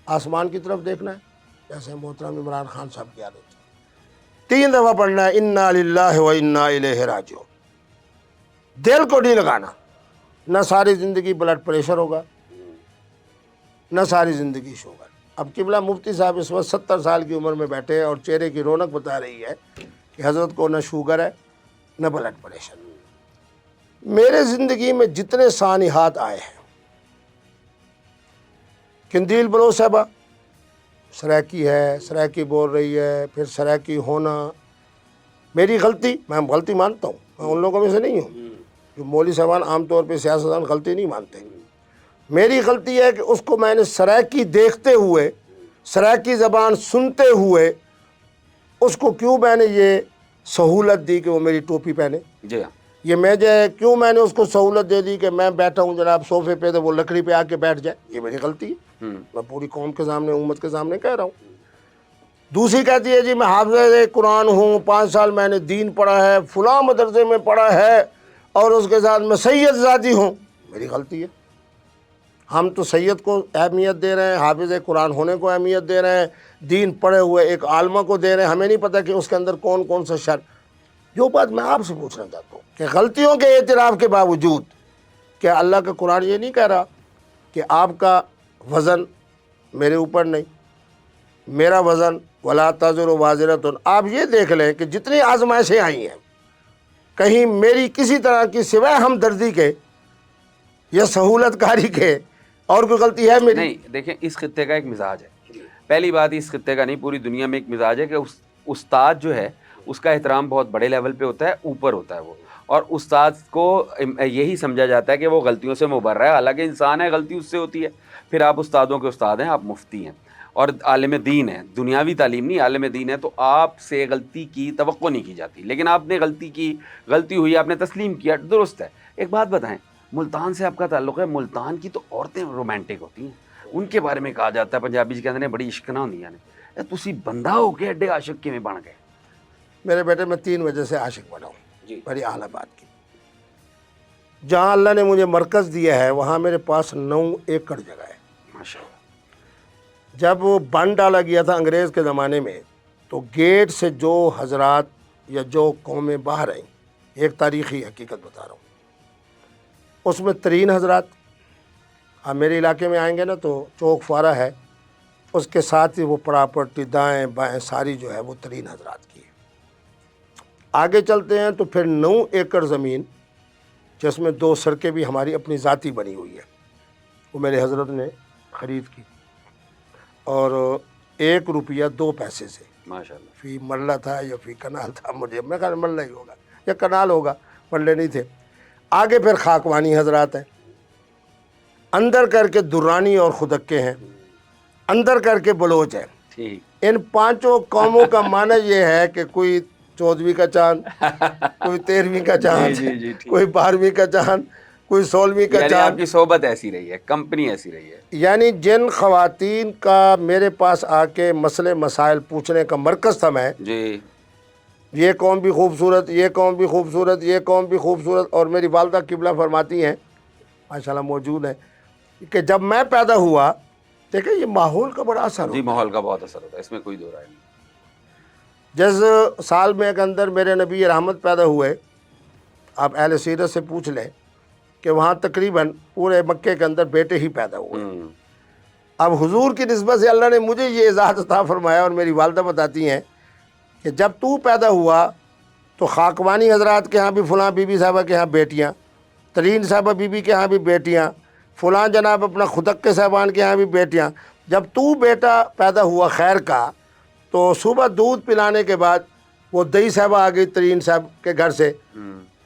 آسمان کی طرف دیکھنا ہے، جیسے محترم عمران خان صاحب کی عادت ہے، 3 دفعہ پڑھنا ہے اِنَّا لِلَّهِ وَإِنَّا إِلَيْهِ راجعون۔ دل کو نہیں لگانا، نہ ساری زندگی بلڈ پریشر ہوگا، نہ ساری زندگی شوگر۔ اب قبلہ مفتی صاحب اس وقت 70 سال کی عمر میں بیٹھے ہیں اور چہرے کی رونق بتا رہی ہے کہ حضرت کو نہ شوگر ہے نہ بلڈ پریشر۔ میرے زندگی میں جتنے سانحات آئے ہیں، قندیل بلوچ صاحبہ سرائکی ہے، سرائکی بول رہی ہے، پھر سرائکی ہونا میری غلطی، میں غلطی مانتا ہوں، میں ان لوگوں میں سے نہیں ہوں جو مولوی صاحبان عام طور پہ سیاستدان غلطی نہیں مانتے۔ میری غلطی ہے کہ اس کو میں نے سرائکی دیکھتے ہوئے، سرائکی زبان سنتے ہوئے، اس کو کیوں میں نے یہ سہولت دی کہ وہ میری ٹوپی پہنے؟ جی ہاں، یہ کیوں میں نے اس کو سہولت دے دی کہ میں بیٹھا ہوں جناب صوفے پہ تو وہ لکڑی پہ آ کے بیٹھ جائے؟ یہ میری غلطی ہے، میں پوری قوم کے سامنے، امت کے سامنے کہہ رہا ہوں۔ دوسری کہتی ہے جی میں حافظ قرآن ہوں، 5 سال میں نے دین پڑھا ہے، فلاں مدرسے میں پڑھا ہے، اور اس کے ساتھ میں سید ذاتی ہوں۔ میری غلطی ہے۔ ہم تو سید کو اہمیت دے رہے ہیں، حافظ قرآن ہونے کو اہمیت دے رہے ہیں، دین پڑھے ہوئے ایک عالمہ کو دے رہے ہیں، ہمیں نہیں پتہ کہ اس کے اندر کون کون سا شر۔ جو بات میں آپ سے پوچھنا چاہتا ہوں کہ غلطیوں کے اعتراف کے باوجود کیا اللہ کا قرآن یہ نہیں کہہ رہا کہ آپ کا وزن میرے اوپر نہیں، میرا وزن ولا تزر وازرۃ۔ آپ یہ دیکھ لیں کہ جتنی آزمائشیں آئی ہیں، کہیں میری کسی طرح کی سوائے ہمدردی کے یا سہولت کاری کے اور کوئی غلطی ہے میری؟ نہیں دیکھیں، اس خطے کا ایک مزاج ہے، پہلی بات اس خطے کا نہیں، پوری دنیا میں ایک مزاج ہے کہ استاد جو ہے اس کا احترام بہت بڑے لیول پہ ہوتا ہے، اوپر ہوتا ہے وہ، اور استاد کو یہی سمجھا جاتا ہے کہ وہ غلطیوں سے مبرہ ہے، حالانکہ انسان ہے، غلطی اس سے ہوتی ہے۔ پھر آپ استادوں کے استاد ہیں، آپ مفتی ہیں اور عالم دین ہیں، دنیاوی تعلیم نہیں، عالم دین ہے، تو آپ سے غلطی کی توقع نہیں کی جاتی، لیکن آپ نے غلطی کی، غلطی ہوئی، آپ نے تسلیم کیا، درست ہے۔ ایک بات بتائیں، ملتان سے آپ کا تعلق ہے، ملتان کی تو عورتیں رومانٹک ہوتی ہیں، ان کے بارے میں کہا جاتا ہے پنجابی جی کہتے ہیں بڑی عشقنا ہوندیاں نے، تسی بندہ ہو کے ایڈے عاشق کیویں بن گئے؟ میرے بیٹے میں 3 وجہ سے عاشق بنا ہوں، جی بڑی اعلیٰ بات کی۔ جہاں اللہ نے مجھے مرکز دیا ہے وہاں میرے پاس 9 ایکڑ جگہ ہے۔ ماشاء اللہ۔ جب وہ بند ڈالا گیا تھا انگریز کے زمانے میں تو گیٹ سے جو حضرات یا جو قومیں باہر آئیں، ایک تاریخی حقیقت بتا رہا ہوں، اس میں ترین حضرات، آپ میرے علاقے میں آئیں گے نا تو چوک فارہ ہے، اس کے ساتھ ہی وہ پراپرٹی دائیں بائیں ساری جو ہے وہ ترین حضرات کی ہے۔ آگے چلتے ہیں تو پھر 9 ایکڑ زمین جس میں 2 سڑکیں بھی ہماری اپنی ذاتی بنی ہوئی ہے، وہ میرے حضرت نے خرید کی، اور 1 روپیہ 2 پیسے سے، ماشاء اللہ۔ فی مرلہ تھا یا فی کنال تھا، مجھے میں خیال مرلہ ہی ہوگا یا کنال ہوگا، مرلے نہیں تھے۔ آگے پھر خاکوانی حضرات ہیں، اندر کر کے درانی اور خدکے ہیں، اندر کر کے بلوچ ہیں۔ ٹھیک۔ ان 5 قوموں کا معنی یہ ہے کہ کوئی 14ویں کا چاند، کوئی 13ویں کا چاند، جی جی ٹھیک۔ کوئی 12ویں کا چاند، کوئی 16ویں کا یعنی آپ چاند۔ کی صحبت ایسی رہی ہے، کمپنی ایسی رہی ہے۔ یعنی جن خواتین کا میرے پاس آ کے مسئلے مسائل پوچھنے کا مرکز تھا میں، جی یہ قوم بھی خوبصورت، یہ قوم بھی خوبصورت، یہ قوم بھی خوبصورت، اور میری والدہ قبلہ فرماتی ہیں، ماشاءاللہ موجود ہیں، کہ جب میں پیدا ہوا، دیکھیں یہ ماحول کا بڑا اثر جی، ہوتا ہے۔ ماحول کا بہت اثر ہوتا ہے، اس میں کوئی دو رائے نہیں۔ جس سال میں کے اندر میرے نبی رحمت پیدا ہوئے، آپ اہل سیرت سے پوچھ لیں کہ وہاں تقریباً پورے مکے کے اندر بیٹے ہی پیدا ہوئے۔ اب حضور کی نسبت سے اللہ نے مجھے یہ اعزاز عطا فرمایا، اور میری والدہ بتاتی ہیں کہ جب تو پیدا ہوا تو خاکوانی حضرات کے ہاں بھی فلاں بی بی صاحبہ کے ہاں بیٹیاں، ترین صاحبہ بی بی کے ہاں بھی بیٹیاں، فلاں جناب اپنا خدک کے صاحبان کے ہاں بھی بیٹیاں۔ جب تو بیٹا پیدا ہوا خیر کا تو صبح دودھ پلانے کے بعد وہ دئی صاحبہ آ گئی ترین صاحب کے گھر سے،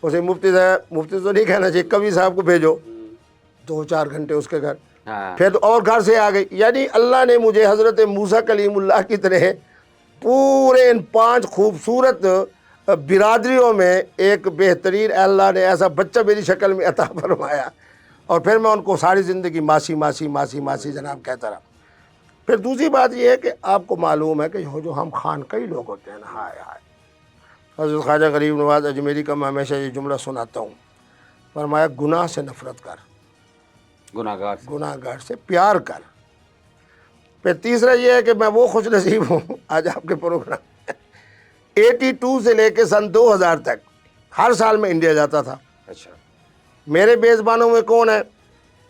اسے مفتی صاحب، مفتی تو نہیں کہنا چاہیے، کبھی صاحب کو بھیجو، 2-4 گھنٹے اس کے گھر، پھر اور گھر سے آ گئی۔ یعنی اللہ نے مجھے حضرت موسیٰ کلیم اللہ کی طرح پورے ان 5 خوبصورت برادریوں میں ایک بہترین اللہ نے ایسا بچہ میری شکل میں عطا فرمایا، اور پھر میں ان کو ساری زندگی ماسی ماسی ماسی ماسی جناب کہتا رہا۔ پھر دوسری بات یہ ہے کہ آپ کو معلوم ہے کہ جو ہم خانقاہی لوگ ہوتے ہیں نا، ہائے ہائے، حضرت خواجہ غریب نواز اجمیری کا میں ہمیشہ یہ جملہ سناتا ہوں، فرمایا گناہ سے نفرت کر، گناہ گار سے پیار کر۔ پھر تیسرا یہ ہے کہ میں وہ خوش نصیب ہوں، آج آپ کے پروگرام 82 سے لے کے سن 2000 تک ہر سال میں انڈیا جاتا تھا۔ اچھا، میرے میزبانوں میں کون ہے؟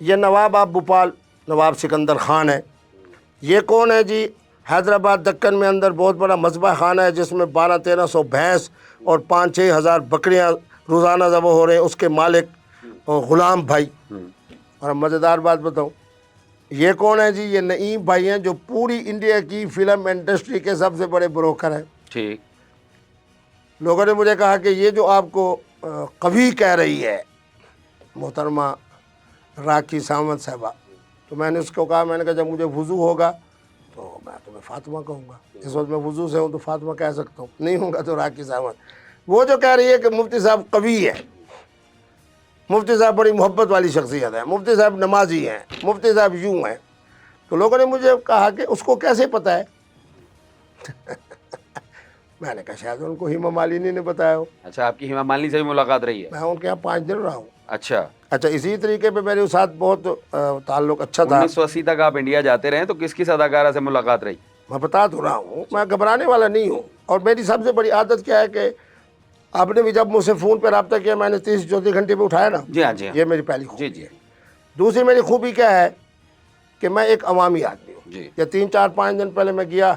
یہ نواب آف بھوپال نواب سکندر خان ہے۔ یہ کون ہے جی؟ حیدرآباد دکن میں اندر بہت بڑا مذبح خانہ ہے جس میں 1200-1300 بھینس اور 5-6 ہزار بکریاں روزانہ ذبح ہو رہے ہیں، اس کے مالک غلام بھائی۔ اور اب مزیدار بات بتاؤں، یہ کون ہے جی؟ یہ نعیم بھائی ہیں جو پوری انڈیا کی فلم انڈسٹری کے سب سے بڑے بروکر ہیں۔ ٹھیک۔ لوگوں نے مجھے کہا کہ یہ جو آپ کو قوی کہہ رہی ہے محترمہ راکھی ساونت صاحبہ، تو میں نے اس کو کہا، میں نے کہا جب مجھے وضو ہوگا تو میں تمہیں فاطمہ کہوں گا، اس وقت میں وضو سے ہوں تو فاطمہ کہہ سکتا ہوں، نہیں ہوں گا تو راکھی ساونت۔ وہ جو کہہ رہی ہے کہ مفتی صاحب قوی ہے، مفتی صاحب بڑی محبت والی شخصیت ہے، مفتی صاحب نمازی ہیں، مفتی صاحب یوں ہیں، تو لوگوں نے مجھے کہا کہ اس کو کیسے پتہ ہے؟ میں نے کہا شاید ان کو ہیما مالنی نے بتایا ہو۔ اچھا، آپ کی ہیما مالنی سے بھی ملاقات رہی ہے؟ میں ان کے یہاں 5 دن رہا ہوں۔ اچھا، اسی طریقے پہ میرے ساتھ بہت تعلق اچھا تھا۔ 1980 تک آپ انڈیا جاتے رہے تو کس کس اداکارہ سے ملاقات رہی؟ میں بتا تو رہا ہوں، میں گھبرانے والا نہیں ہوں، اور میری سب سے بڑی عادت کیا ہے کہ آپ نے بھی جب مجھ سے فون پہ رابطہ کیا میں نے 30-34 گھنٹے پہ اٹھایا نا، جی ہاں، جی ہاں، یہ میری پہلی خوبی جی ہے۔ دوسری میری خوبی کیا ہے کہ میں ایک عوامی آدمی ہوں۔ جی، یا 3-4-5 دن پہلے میں گیا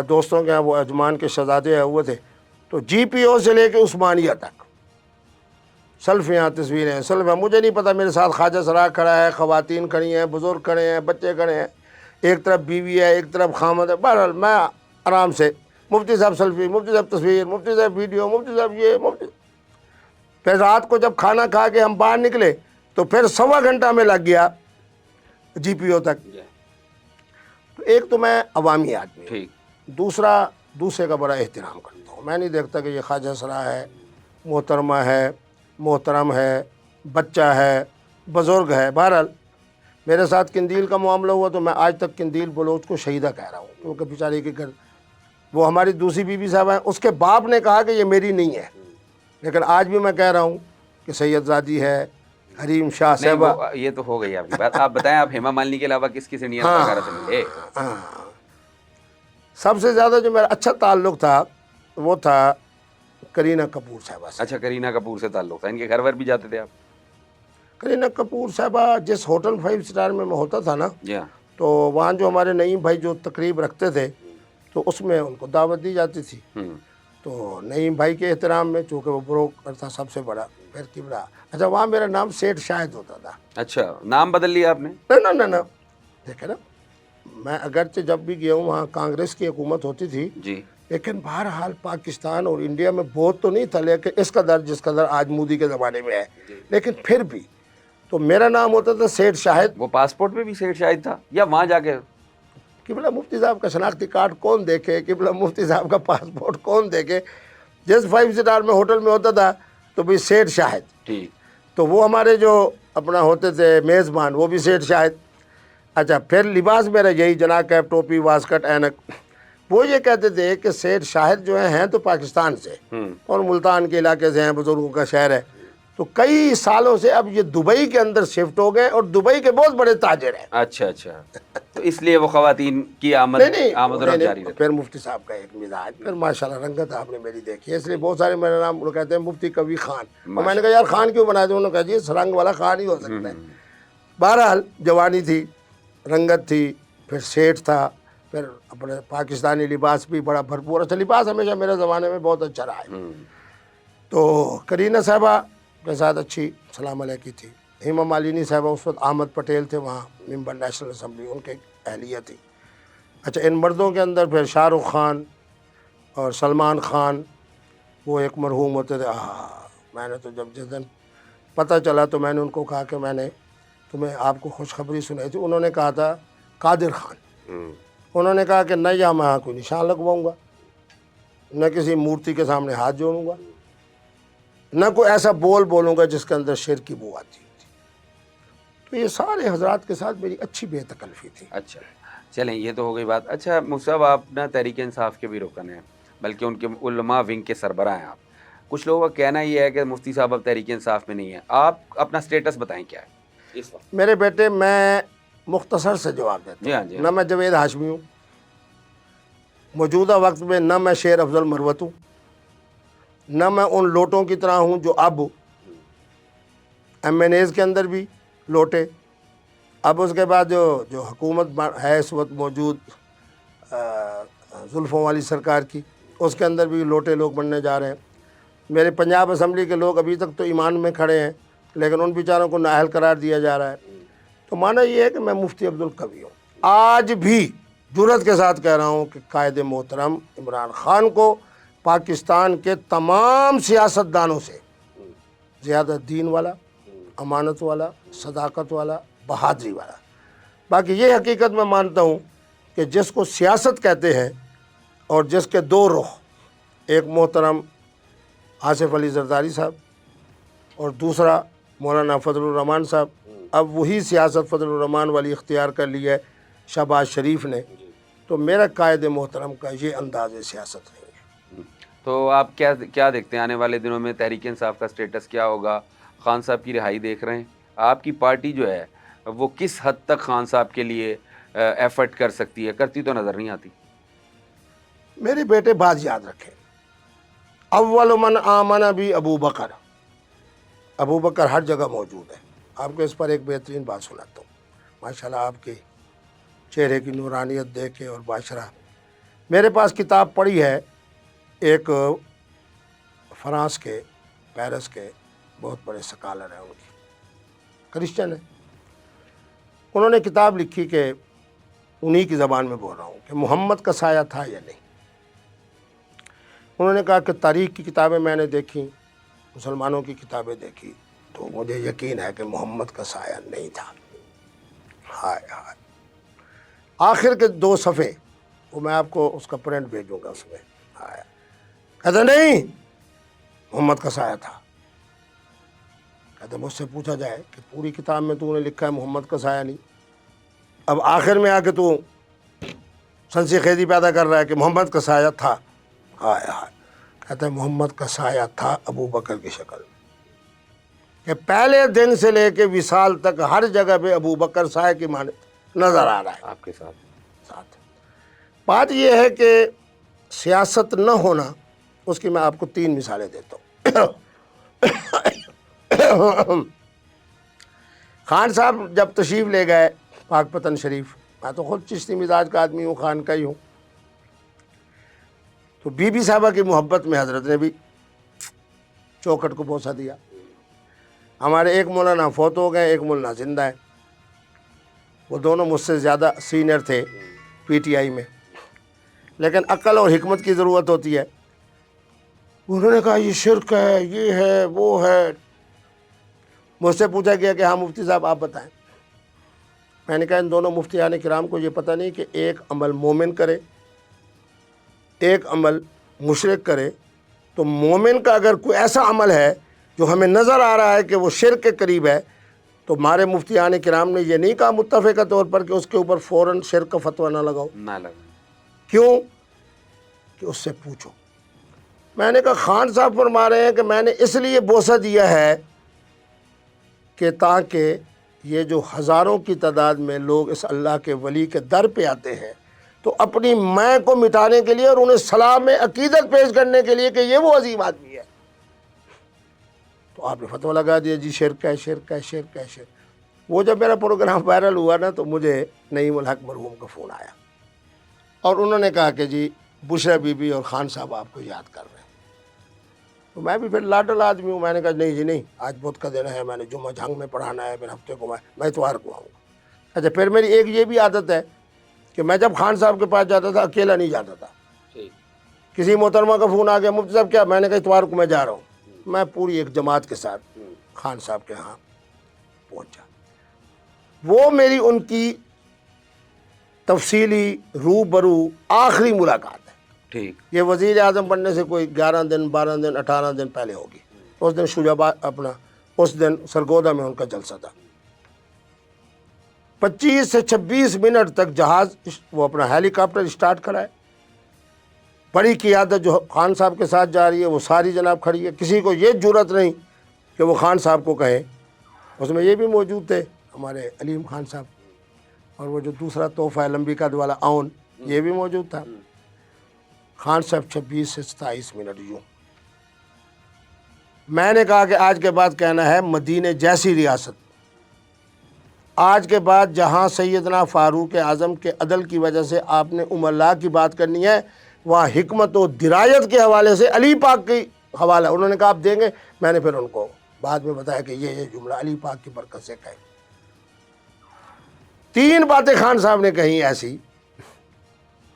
دوستوں کے یہاں، وہ اجمان کے شہزادے ہوئے تھے، تو جی پی او سے لے کے عثمانیہ تک سیلفیاں، تصویریں، سیلفیاں، مجھے نہیں پتہ میرے ساتھ خواجہ سرا کھڑا ہے، خواتین کھڑی ہیں، بزرگ کھڑے ہیں، بچے کھڑے ہیں، ایک طرف بیوی ہے، ایک طرف خامد ہے، بہرحال میں آرام سے، مفتی صاحب سیلفی، مفتی صاحب تصویر، مفتی صاحب ویڈیو، مفتی صاحب یہ مفتی. پھر رات کو جب کھانا کھا کے ہم باہر نکلے تو پھر 1.25 گھنٹہ میں لگ گیا جی پی او تک. تو ایک تو میں عوامی آدمی ہوں، ٹھیک. دوسرا دوسرے کا بڑا احترام کرتا ہوں. میں نہیں دیکھتا کہ یہ خواجہ سرا ہے، محترمہ ہے، محترم ہے، بچہ ہے، بزرگ ہے. بہرحال میرے ساتھ قندیل کا معاملہ ہوا تو میں آج تک قندیل بلوچ کو شہیدہ کہہ رہا ہوں، کیونکہ بیچاری کے گھر وہ ہماری دوسری بی بی صاحب ہیں، اس کے باپ نے کہا کہ یہ میری نہیں ہے، لیکن آج بھی میں کہہ رہا ہوں کہ سید زادی ہے، حریم شاہ نہیں صاحبہ. وہ یہ تو ہو گئی آپ کی بات. آپ بتائیں آپ ہیما مالنی کے علاوہ کس کس انڈین ہاں اداکارہ سے ملے؟ ہاں، سب سے زیادہ جو میرا اچھا تعلق تھا وہ تھا کرینہ کپور صاحبہ سے. اچھا کرینہ کپور سے تعلق تھا، ان کے گھر ور بھی جاتے تھے آپ؟ کرینہ کپور صاحبہ جس ہوٹل 5 اسٹار میں ہوتا تھا نا، جی ہاں. تو وہاں جو ہمارے نعیم بھائی جو تقریب رکھتے تھے تو اس میں ان کو دعوت دی جاتی تھی. تو نعیم بھائی کے احترام میں، چونکہ وہ بروکر تھا سب سے بڑا، پھر قبلہ. اچھا وہاں میرا نام سیٹھ شاہد ہوتا تھا. اچھا نام بدل لیا آپ نے؟ نہ دیکھیں نا، میں اگرچہ جب بھی گیا ہوں وہاں کانگریس کی حکومت ہوتی تھی، جی. لیکن بہرحال پاکستان اور انڈیا میں بہت تو نہیں تھا، لیکن اس قدر جس قدر آج مودی کے زمانے میں ہے. لیکن پھر بھی تو میرا نام ہوتا تھا سیٹھ شاہد. وہ پاسپورٹ پہ بھی سیٹھ شاہد تھا یا وہاں جا کے؟ قبلہ مفتی صاحب کا شناختی کارڈ کون دیکھے، قبلہ مفتی صاحب کا پاسپورٹ کون دیکھے. جس 5 اسٹار میں ہوٹل میں ہوتا تھا تو بھی سیٹھ شاہد. ٹھیک. تو وہ ہمارے جو اپنا ہوتے تھے میزبان وہ بھی سیٹھ شاہد. اچھا پھر لباس میرا یہی جناب کیپ ٹوپی واسکٹ اینک. وہ یہ کہتے تھے کہ سیٹھ شاہد جو ہیں تو پاکستان سے اور ملتان کے علاقے سے ہیں، بزرگوں کا شہر ہے. تو کئی سالوں سے اب یہ دبئی کے اندر شفٹ ہو گئے اور دبئی کے بہت بڑے تاجر ہیں. اچھا اچھا، تو اس لیے وہ خواتین کی آمد و رفت جاری رہتی. پھر مفتی صاحب کا ایک مزاج، پھر ماشاءاللہ رنگت آپ نے میری دیکھی ہے، اس لیے بہت سارے میرا نام کہتے ہیں مفتی کبھی خان. اور میں نے کہا یار خان کیوں بنا دیں؟ انہوں نے کہا جی اس رنگ والا خان ہی ہو سکتا ہے. بہرحال جوانی تھی، رنگت تھی، پھر سیٹھ تھا، پھر اپنے پاکستانی لباس بھی بڑا بھرپور. اچھا لباس ہمیشہ میرے زمانے میں بہت اچھا رہا ہے. تو کرینہ صاحبہ کے ساتھ اچھی سلام علیکی تھی. ہیما مالنی صاحبہ اس وقت احمد پٹیل تھے وہاں ممبر نیشنل اسمبلی، ان کے اہلیہ تھی. اچھا ان مردوں کے اندر پھر شاہ رخ خان اور سلمان خان وہ ایک مرحوم ہوتے تھے. میں نے تو جس دن پتہ چلا تو میں نے ان کو کہا کہ میں نے تمہیں آپ کو خوشخبری سنائی تھی. انہوں نے کہا تھا قادر خان. انہوں نے کہا کہ نہ یہاں میں کوئی نشان لگواؤں گا، نہ کسی مورتی کے سامنے ہاتھ جوڑوں گا، نہ کوئی ایسا بولوں گا جس کے اندر شرک کی بو آتی ہوتی. تو یہ سارے حضرات کے ساتھ میری اچھی بے تکلفی تھی. اچھا چلیں یہ تو ہو گئی بات. اچھا مفتی صاحب آپ نا تحریک انصاف کے بھی رکن ہیں، بلکہ ان کے علماء ونگ کے سربراہ ہیں آپ. کچھ لوگوں کا کہنا یہ ہے کہ مفتی صاحب اب تحریک انصاف میں نہیں ہیں. آپ اپنا سٹیٹس بتائیں کیا ہے اس وقت؟ میرے بیٹے میں مختصر سے جواب دیتا ہوں. نہ میں جاوید ہاشمی ہوں موجودہ وقت میں، نہ میں شیر افضل مروت ہوں، نہ میں ان لوٹوں کی طرح ہوں جو اب ایم این ایز کے اندر بھی لوٹے. اب اس کے بعد جو حکومت ہے اس وقت موجود زلفوں والی سرکار کی، اس کے اندر بھی لوٹے لوگ بننے جا رہے ہیں. میرے پنجاب اسمبلی کے لوگ ابھی تک تو ایمان میں کھڑے ہیں، لیکن ان بیچاروں کو نااہل قرار دیا جا رہا ہے. تو مانا یہ ہے کہ میں مفتی عبدالقوی ہوں. آج بھی جرأت کے ساتھ کہہ رہا ہوں کہ قائد محترم عمران خان کو پاکستان کے تمام سیاستدانوں سے زیادہ دین والا، امانت والا، صداقت والا، بہادری والا. باقی یہ حقیقت میں مانتا ہوں کہ جس کو سیاست کہتے ہیں اور جس کے دو رخ، ایک محترم آصف علی زرداری صاحب اور دوسرا مولانا فضل الرحمان صاحب، اب وہی سیاست فضل الرحمان والی اختیار کر لی ہے شہباز شریف نے. تو میرا قائد محترم کا یہ انداز سیاست نہیں ہے. تو آپ کیا دیکھتے ہیں آنے والے دنوں میں تحریک انصاف کا سٹیٹس کیا ہوگا؟ خان صاحب کی رہائی دیکھ رہے ہیں، آپ کی پارٹی جو ہے وہ کس حد تک خان صاحب کے لیے ایفرٹ کر سکتی ہے؟ کرتی تو نظر نہیں آتی. میرے بیٹے بات یاد رکھیں، اول من آمن بھی ابو بکر. ابو بکر ہر جگہ موجود ہے. آپ کو اس پر ایک بہترین بات سناتا ہوں. ماشاءاللہ آپ کے چہرے کی نورانیت دیکھ کے اور باشرہ، میرے پاس کتاب پڑھی ہے ایک فرانس کے پیرس کے بہت بڑے سکالر ہیں، ان کی کرسچن ہیں. انہوں نے کتاب لکھی کہ انہی کی زبان میں بول رہا ہوں کہ محمد کا سایہ تھا یا نہیں. انہوں نے کہا کہ تاریخ کی کتابیں میں نے دیکھی، مسلمانوں کی کتابیں دیکھی، تو مجھے یقین ہے کہ محمد کا سایہ نہیں تھا۔ ہائے ہائے، آخر کے 2 صفحے وہ میں آپ کو اس کا پرنٹ بھیجوں گا، اس میں ہائے، کہتے نہیں محمد کا سایہ تھا۔ کہتے مجھ سے پوچھا جائے کہ پوری کتاب میں تو نے لکھا ہے محمد کا سایہ نہیں، اب آخر میں آ کے تو سنسی خیزی پیدا کر رہا ہے کہ محمد کا سایہ تھا۔ ہائے ہائے، کہتے ہیں محمد کا سایہ تھا ابو بکر کی شکل میں، کہ پہلے دن سے لے کے وصال تک ہر جگہ پہ ابو بکر سایہ کی مانند نظر آ رہا ہے آپ کے ساتھ۔ بات یہ ہے کہ سیاست نہ ہونا، اس کی میں آپ کو 3 مثالیں دیتا ہوں۔ خان صاحب جب تشریف لے گئے پاک پتن شریف، میں تو خود چشتی مزاج کا آدمی ہوں، خان کا ہی ہوں، تو بی بی صاحبہ کی محبت میں حضرت نے بھی چوکھٹ کو بوسہ دیا۔ ہمارے ایک مولانا فوت ہو گئے، ایک مولانا زندہ ہے، وہ دونوں مجھ سے زیادہ سینئر تھے پی ٹی آئی میں، لیکن عقل اور حکمت کی ضرورت ہوتی ہے۔ انہوں نے کہا یہ شرک ہے، یہ ہے، وہ ہے۔ مجھ سے پوچھا گیا کہ ہاں مفتی صاحب آپ بتائیں۔ میں نے کہا ان دونوں مفتیان کرام کو یہ پتہ نہیں کہ ایک عمل مومن کرے، ایک عمل مشرک کرے، تو مومن کا اگر کوئی ایسا عمل ہے جو ہمیں نظر آ رہا ہے کہ وہ شرک کے قریب ہے، تو ہمارے مفتیان کرام نے یہ نہیں کہا متفقہ طور پر کہ اس کے اوپر فوراً شرک کا فتویٰ نہ لگاؤ۔ کیوں؟ کہ اس سے پوچھو۔ میں نے کہا خان صاحب فرما رہے ہیں کہ میں نے اس لیے بوسہ دیا ہے کہ تاکہ یہ جو ہزاروں کی تعداد میں لوگ اس اللہ کے ولی کے در پہ آتے ہیں، تو اپنی میں کو مٹانے کے لیے اور انہیں سلام عقیدت پیش کرنے کے لیے کہ یہ وہ عظیم آدمی ہے، تو آپ نے فتویٰ لگا دیا جی شرک ہے، شرک ہے، شرک ہے، شرک۔ وہ جب میرا پروگرام وائرل ہوا نا، تو مجھے نعیم الحق مرحوم کا فون آیا اور انہوں نے کہا کہ جی بشرا بی بی اور خان صاحب آپ کو یاد کر رہے ہیں۔ تو میں بھی پھر لاڈل آدمی ہوں، میں نے کہا نہیں جی نہیں، آج بدھ کا دن ہے، میں نے جمعہ جھنگ میں پڑھانا ہے، پھر ہفتے کو میں اتوار کو آؤں گا۔ اچھا، پھر میری ایک یہ بھی عادت ہے کہ میں جب خان صاحب کے پاس جاتا تھا اکیلا نہیں جاتا تھا۔ کسی محترمہ کا فون آ گیا مفتی صاحب کیا، میں نے کہا اتوار کو میں جا رہا ہوں، میں پوری ایک جماعت کے ساتھ خان صاحب کے ہاں پہنچا۔ وہ میری ان کی تفصیلی روبرو آخری ملاقات ہے۔ ٹھیک، یہ وزیر اعظم بننے سے کوئی 11 دن 12 دن 18 دن پہلے ہوگی۔ اس دن اس دن سرگودا میں ان کا جلسہ تھا۔ 25 سے 26 منٹ تک جہاز وہ اپنا ہیلی کاپٹر اسٹارٹ کرائے، بڑی قیادت جو خان صاحب کے ساتھ جا رہی ہے وہ ساری جناب کھڑی ہے، کسی کو یہ جرأت نہیں کہ وہ خان صاحب کو کہے۔ اس میں یہ بھی موجود تھے ہمارے علیم خان صاحب، اور وہ جو دوسرا تحفہ ہے لمبی قد والا اون، یہ بھی موجود تھا۔ خان صاحب 26 سے 27 منٹ یوں۔ میں نے کہا کہ آج کے بعد کہنا ہے مدینے جیسی ریاست، آج کے بعد جہاں سیدنا فاروق اعظم کے عدل کی وجہ سے آپ نے اللہ کی بات کرنی ہے، وہاں حکمت و درایت کے حوالے سے علی پاک کی حوالہ۔ انہوں نے کہا آپ دیں گے؟ میں نے پھر ان کو بعد میں بتایا کہ یہ جملہ علی پاک کی برکت سے کہیں۔ 3 باتیں خان صاحب نے کہیں ایسی،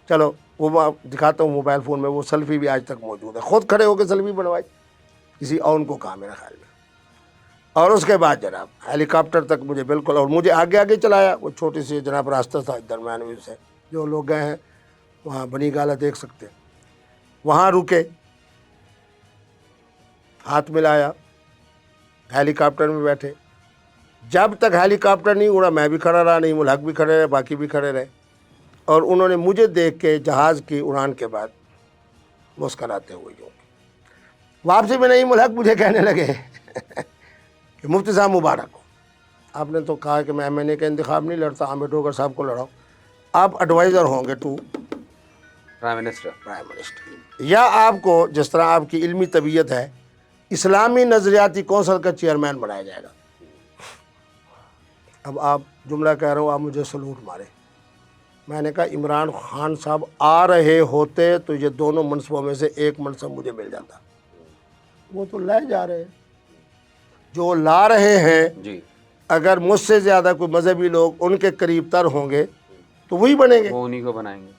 چلو وہ دکھاتا ہوں موبائل فون میں، وہ سیلفی بھی آج تک موجود ہے، خود کھڑے ہو کے سیلفی بنوائی، کسی اور کو کہا میرے خیال میں۔ اور اس کے بعد جناب ہیلی کاپٹر تک مجھے بالکل، اور مجھے آگے آگے چلایا، وہ چھوٹی سی جناب راستہ تھا درمیان سے، جو لوگ گئے ہیں وہاں بنی گالہ دیکھ سکتے ہیں، وہاں رکے، ہاتھ ملایا، ہیلی کاپٹر میں بیٹھے۔ جب تک ہیلی کاپٹر نہیں اڑا میں بھی کھڑا رہا، نعیم الحق بھی کھڑے رہے، باقی بھی کھڑے رہے، اور انہوں نے مجھے دیکھ کے جہاز کی اڑان کے بعد مسکراتے ہوئے یوں واپسی میں نعیم الحق مجھے کہنے لگے کہ مفتی صاحب مبارک ہو، آپ نے تو کہا کہ میں ایم این اے کا انتخاب نہیں لڑتا، عامر ڈوگر صاحب کو لڑاؤ، آپ ایڈوائزر ہوں گے ٹو پرائم منسٹر، یا آپ کو جس طرح آپ کی علمی طبیعت ہے اسلامی نظریاتی کونسل کا چیئرمین بنایا جائے گا۔ اب آپ جملہ کہہ رہا ہوں، آپ مجھے سلوٹ مارے۔ میں نے کہا عمران خان صاحب آ رہے ہوتے تو یہ دونوں منصبوں میں سے ایک منصب مجھے مل جاتا، وہ تو لے جا رہے ہیں، جو لا رہے ہیں جی، اگر مجھ سے زیادہ کوئی مذہبی لوگ ان کے قریب تر ہوں گے تو وہی بنیں گے، وہ انہی کو بنائیں گے،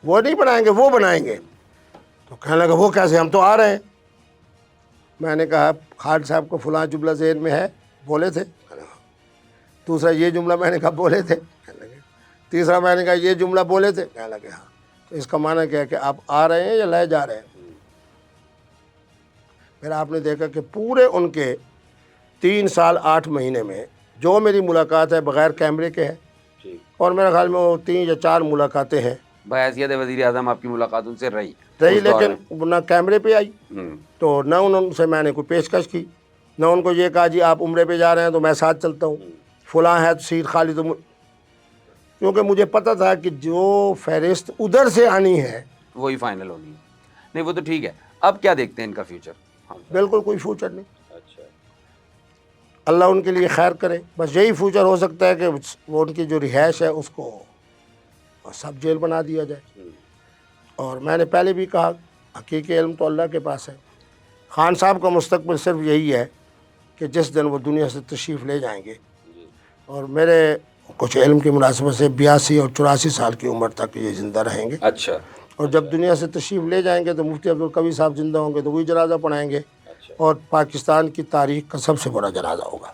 وہ نہیں بنائیں گے، وہ بنائیں گے۔ تو کہنے لگا وہ کیسے، ہم تو آ رہے ہیں۔ میں نے کہا خان صاحب کو فلاں جملہ ذہن میں ہے، بولے تھے؟ کہنے لگا دوسرا یہ جملہ میں نے کہا بولے تھے؟ کہنے لگے تیسرا میں نے کہا یہ جملہ بولے تھے؟ کہنے لگے ہاں۔ تو اس کا معنی کیا ہے کہ آپ آ رہے ہیں یا لے جا رہے ہیں؟ پھر آپ نے دیکھا کہ پورے ان کے 3 سال 8 مہینے میں جو میری ملاقات ہے بغیر کیمرے کے ہے، اور میرے خیال میں وہ 3 یا 4 ملاقاتیں ہیں بحیثیت وزیر اعظم آپ کی ملاقات ان سے رہی لیکن نہ کیمرے پہ آئی، تو نہ ان سے میں نے کوئی پیشکش کی، نہ ان کو یہ کہا جی آپ عمرے پہ جا رہے ہیں تو میں ساتھ چلتا ہوں، فلاں ہے تو سیٹ خالی تو کیونکہ مجھے پتہ تھا کہ جو فہرست ادھر سے آنی ہے وہی فائنل ہونی ہے۔ نہیں وہ تو ٹھیک ہے، اب کیا دیکھتے ہیں ان کا فیوچر؟ بالکل کوئی فیوچر نہیں۔ اللہ ان کے لیے خیر کرے، بس یہی فیوچر ہو سکتا ہے کہ وہ ان کی جو رہائش ہے اس کو سب جیل بنا دیا جائے۔ اور میں نے پہلے بھی کہا حقیقی علم تو اللہ کے پاس ہے۔ خان صاحب کا مستقبل صرف یہی ہے کہ جس دن وہ دنیا سے تشریف لے جائیں گے، اور میرے کچھ علم کی مناسبت سے 82 اور 84 سال کی عمر تک یہ زندہ رہیں گے۔ اچھا، اور جب دنیا سے تشریف لے جائیں گے تو مفتی عبدالقوی صاحب زندہ ہوں گے تو وہی جنازہ پڑھائیں گے، اور پاکستان کی تاریخ کا سب سے بڑا جنازہ ہوگا۔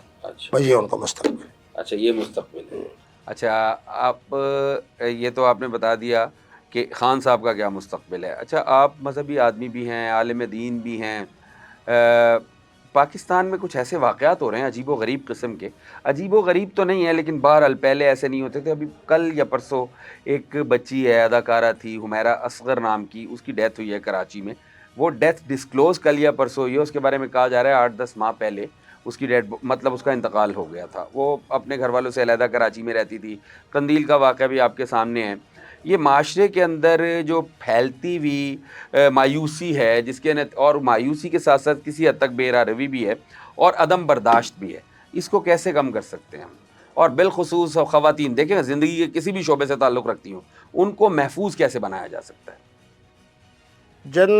بس یہ ان کا مستقبل ہے۔ اچھا یہ مستقبل ہے۔ اچھا آپ یہ تو آپ نے بتا دیا کہ خان صاحب کا کیا مستقبل ہے۔ اچھا آپ مذہبی آدمی بھی ہیں، عالم دین بھی ہیں، پاکستان میں کچھ ایسے واقعات ہو رہے ہیں عجیب و غریب قسم کے، عجیب و غریب تو نہیں ہے لیکن بہرحال پہلے ایسے نہیں ہوتے تھے۔ ابھی کل یا پرسوں ایک بچی ہے، اداکارہ تھی حمیرہ اصغر نام کی، اس کی ڈیتھ ہوئی ہے کراچی میں۔ وہ ڈیتھ ڈسکلوز کل یا پرسوں ہوئی ہے، اس کے بارے میں کہا جا رہا ہے 8-10 ماہ پہلے اس کی ڈیتھ مطلب اس کا انتقال ہو گیا تھا۔ وہ اپنے گھر والوں سے علیحدہ کراچی میں رہتی تھی۔ قندیل کا واقعہ بھی آپ کے سامنے ہے۔ یہ معاشرے کے اندر جو پھیلتی ہوئی مایوسی ہے، جس کے اور مایوسی کے ساتھ ساتھ کسی حد تک بے روی بھی ہے اور عدم برداشت بھی ہے، اس کو کیسے کم کر سکتے ہیں ہم؟ اور بالخصوص خواتین دیکھیں زندگی کے کسی بھی شعبے سے تعلق رکھتی ہوں، ان کو محفوظ کیسے بنایا جا سکتا ہے؟ جن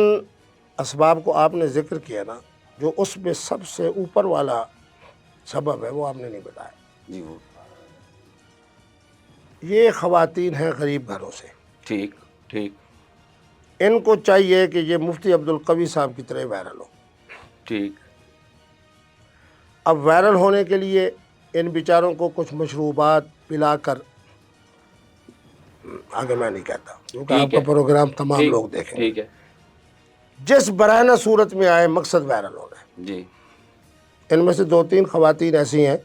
اسباب کو آپ نے ذکر کیا نا، جو اس میں سب سے اوپر والا سبب ہے وہ آپ نے نہیں بتایا۔ جی وہ یہ خواتین ہیں غریب گھروں سے، ٹھیک ٹھیک ان کو چاہیے کہ یہ مفتی عبدالقوی صاحب کی طرح وائرل ہو۔ ٹھیک اب وائرل ہونے کے لیے ان بیچاروں کو کچھ مشروبات پلا کر، آگے میں نہیں کہتا کیونکہ آپ کا پروگرام تمام لوگ دیکھیں گے، ٹھیک ہے جس برہنہ صورت میں آئے مقصد وائرل ہونا ہے۔ جی ان میں سے 2-3 خواتین ایسی ہیں